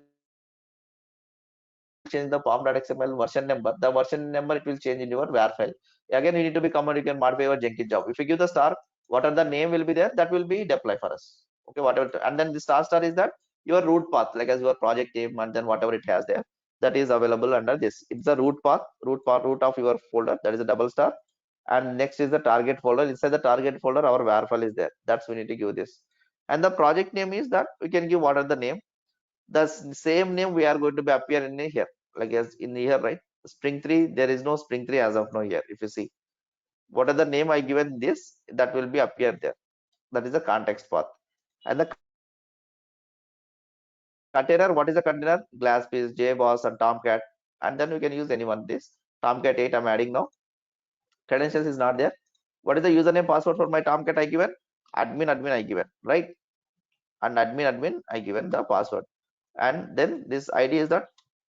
change the form.xml version number, the version number it will change in your var file. Again, you need to be common, you can modify your Jenkins job. If you give the star, What are the name will be there, that will be deploy for us. Okay, whatever. And then the star is that your root path, like as your project name, and then whatever it has there, that is available under this. It's the root path, root of your folder, that is a double star. And next is the target folder. Inside the target folder, our var file is there. That's we need to give this. And the project name is that we can give what are the name. The same name we are going to be appear in here, like as in here, right? Spring 3, there is no Spring 3 as of now here. If you see, what are the name I given this, that will be appear there. That is the context path. And the container, what is the container? Glassfish, JBoss, and Tomcat. And then we can use anyone. This Tomcat 8 I'm adding now. Credentials is not there. What is the username password for my Tomcat I given? Admin I given, right? And admin I given the password. And then this ID is that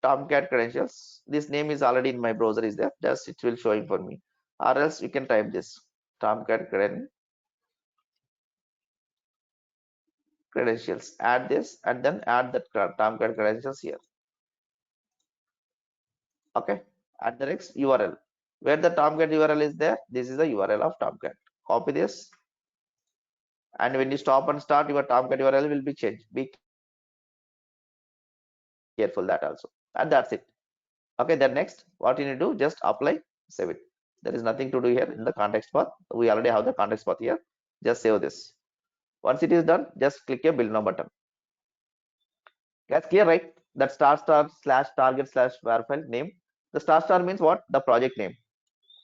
Tomcat credentials. This name is already in my browser is there. Just it will showing for me. Or else you can type this Tomcat credentials. Add this and then add that Tomcat credentials here. Okay. And the next URL. Where the Tomcat URL is there, this is the URL of Tomcat. Copy this. And when you stop and start, your Tomcat URL will be changed. Be careful that also. And that's it. Okay, then next, what you need to do, just apply, save it. There is nothing to do here in the context path. We already have the context path here. Just save this. Once it is done, just click a build now button. That's clear, right? That star slash target slash var file name. The star means what? The project name.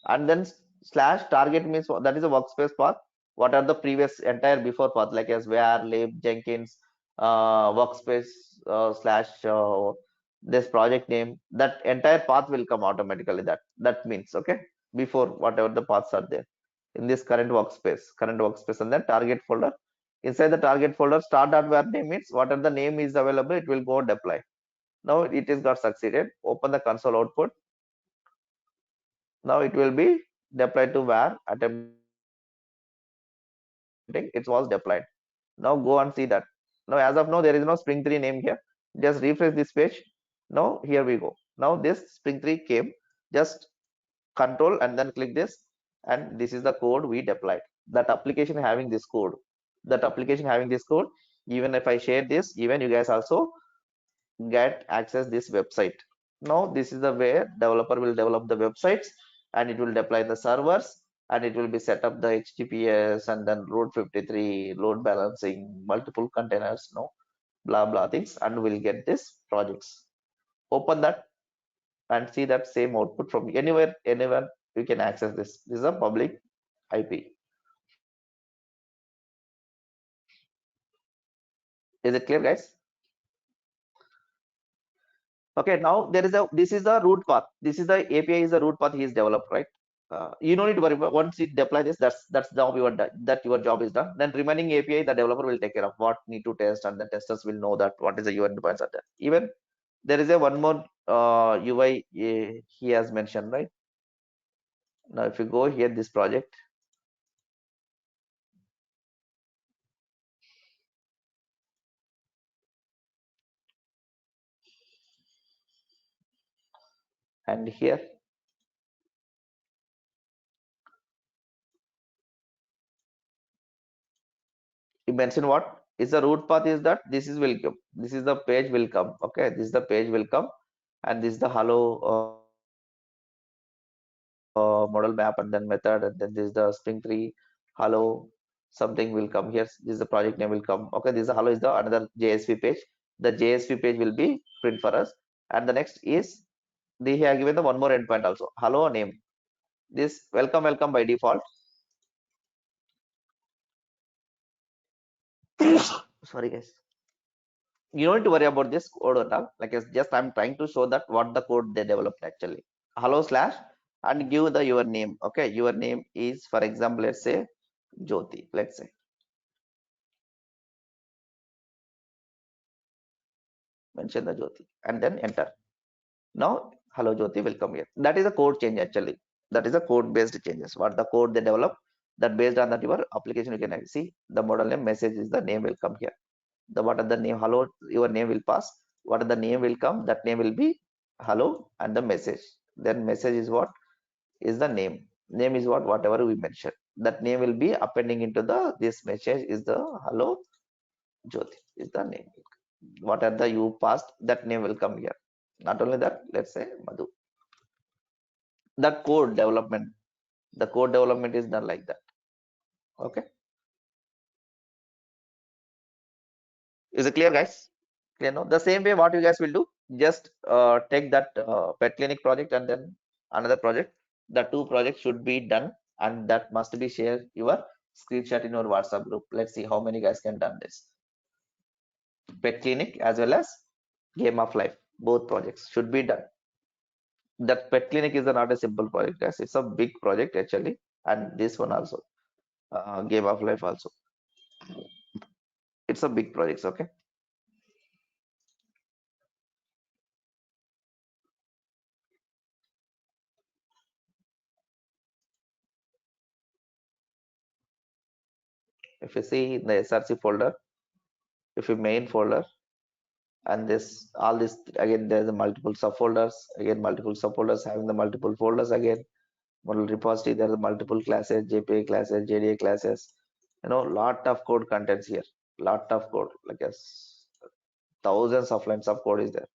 And then slash target means what? That is a workspace path. What are the previous entire before path, like as var, lib, Jenkins, workspace slash this project name. That entire path will come automatically. That means, okay, before whatever the paths are there in this current workspace, and then target folder. Inside the target folder, star.var name means whatever the name is available, it will go deploy. Now it is got succeeded. Open the console output. Now it will be deployed to var attempting, it was deployed. Now go and see that. Now as of now, there is no Spring 3 name here. Just refresh this page. Now here we go. Now this Spring 3 came. Just control and then click this, and this is the code we deployed. That application having this code. Even if I share this, even you guys also get access this website. Now this is the way developer will develop the websites, and it will deploy the servers, and it will be set up the HTTPS and then route 53 load balancing, multiple containers, no blah blah things, and we'll get this projects. Open that and see that same output from anywhere you can access this. This is a public IP. Is it clear, guys? Okay, now this is the root path. This is the API is the root path he is developed, right? You don't need to worry about once you deploy this, that's the job your job is done. Then remaining API the developer will take care of what need to test, and the testers will know that what is the UI endpoints are there. Even there is a one more UI he has mentioned, right? Now if you go here, this project, and here you mention what is the root path is that this is will come, this is the page will come. Okay, this is the page will come, and this is the hello model map, and then method, and then this is the Spring 3 hello something will come here. This is the project name will come. Okay, this is hello is the another JSP page. The JSP page will be print for us, and the next is they have given the one more endpoint also, hello name. This welcome by default. Sorry guys, you don't need to worry about this code at all. Like it's just I'm trying to show that what the code they developed actually. Hello slash and give the your name. Okay, your name is, for example, let's say Jyoti. Let's say mention the Jyoti and then enter. Now hello Jyoti will come here. That is a code change actually. That is a code based changes. What the code they develop, that based on that your application you can see the model name message is the name will come here. The what are the name hello, your name will pass. What are the name will come, that name will be hello, and the message. Then message is what is the name. Name is what whatever we mentioned. that name will be appending into this message is the hello Jyoti is the name. What are the you passed, that name will come here. Not only that, let's say Madhu. That code development, the code development is done like that. Okay. Is it clear, guys? Clear now? The same way what you guys will do, just take that pet clinic project and then another project. The two projects should be done and that must be shared your screenshot in your WhatsApp group. Let's see how many guys can done this. Pet clinic as well as game of life, both projects should be done. That pet clinic is not a simple project, guys. It's a big project actually, and this one also, game of life also. It's a big project. Okay. If you see in the SRC folder, if you main folder, and this all this again, there's a multiple subfolders, again multiple subfolders having the multiple folders again. Model repository, there are multiple classes, JPA classes, JDA classes. Lot of code contents here. Lot of code, like thousands of lines of code is there.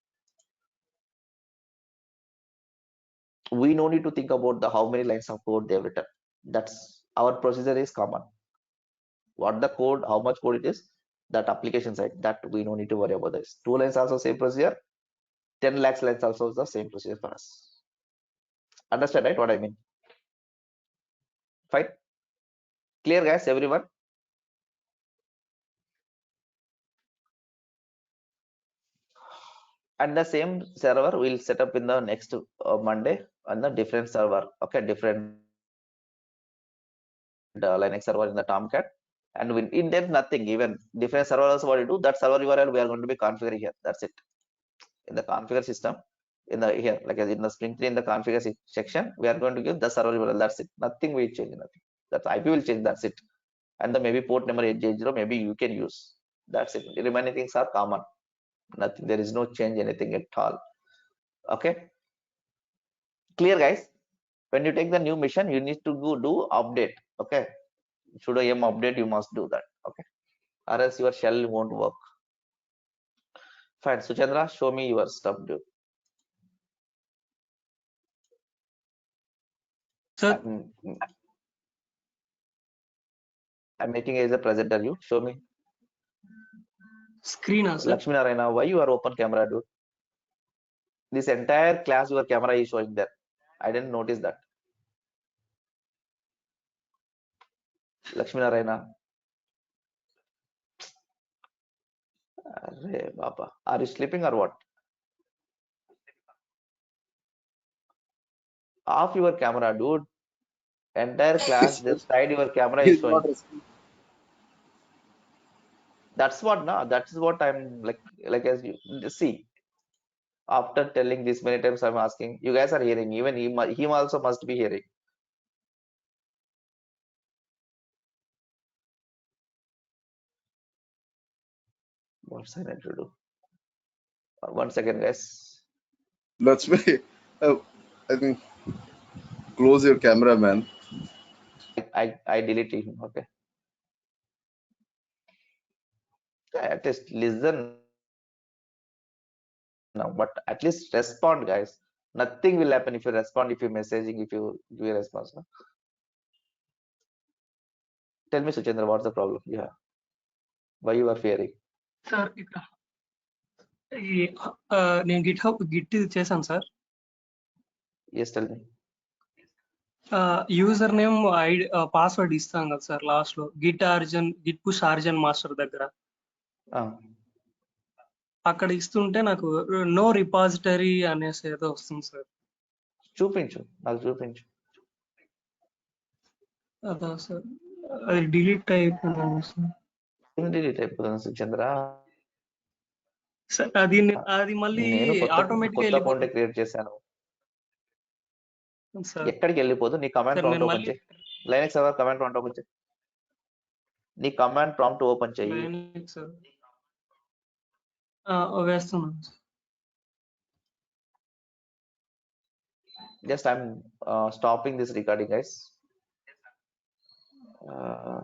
We no need to think about the how many lines of code they've written. That's our procedure is common. What the code, how much code it is, that application side, that we no need to worry about this. 2 lines also same procedure, 10 lakhs lines also is the same procedure for us. Understand, right? What I mean? Fine. Clear, guys, everyone? And the same server we'll set up in the next Monday on the different server. Okay, different Linux server in the Tomcat. And in there nothing, even different server also what you do, that server URL we are going to be configuring here. That's it. In the configure system, in the here, like in the Spring 3 in the configure section, we are going to give the server URL. That's it. Nothing will change, nothing. That IP will change, that's it. And the maybe port number 880, maybe you can use. That's it. The remaining things are common. Nothing, there is no change anything at all. Okay. Clear, guys? When you take the new mission, you need to go do update. Okay. Sudo yum update, you must do that. Okay. Or else your shell won't work. Fine. Suchandra, show me your stuff, dude. Sir, I'm making as a presenter. You show me. screen, sir. Lakshmi Narayana, why you are open camera, dude? This entire class, your camera is showing there. I didn't notice that. Lakshmi Narayana. Arre Baba. Are you sleeping or what? Off your camera, dude. Entire class, this side your camera is He's showing. not responding. That's what now. That is what I'm like as you see. After telling this many times, I'm asking. You guys are hearing. Even him also must be hearing. What's I need to do? 1 second, guys. That's why I think close your camera, man. I delete him. Okay. At least listen now, but at least respond, guys. Nothing will happen if you respond, if you're messaging, if you give a response. No? Tell me, Suchandra, what's the problem? Yeah. Why you are fearing? Sir ఇక్కడ నేను Git చేశాను sir. Yes, tell me. User name ID password ఇస్తాం కదా sir last లో, Git push ఆర్జన్ master దగ్గర అక్కడ ఇస్తుంటే నాకు నో రిపాజిటరీ అనేసి ఏదో వస్తుంది సార్. చూపించు, నాకు చూపించు. అదా సార్, అది డిలీట్ అయిపోయింది సార్. డిలీట్ అయిపోతుంది సుచంద్ర. అది మళ్ళీ ఆటోమేటిక్ గా అకౌంట్ క్రియేట్ చేశాను. సార్ ఎక్కడికి వెళ్ళిపోదు, నీ కమాండ్ ప్రాంప్ట్ ఓపెన్ చేయి. Linux server command prompt open చేయి. నీ కమాండ్ ప్రాంప్ట్ ఓపెన్ చేయి. వేస్తున్నాను. Just I'm stopping this recording, guys. Uh,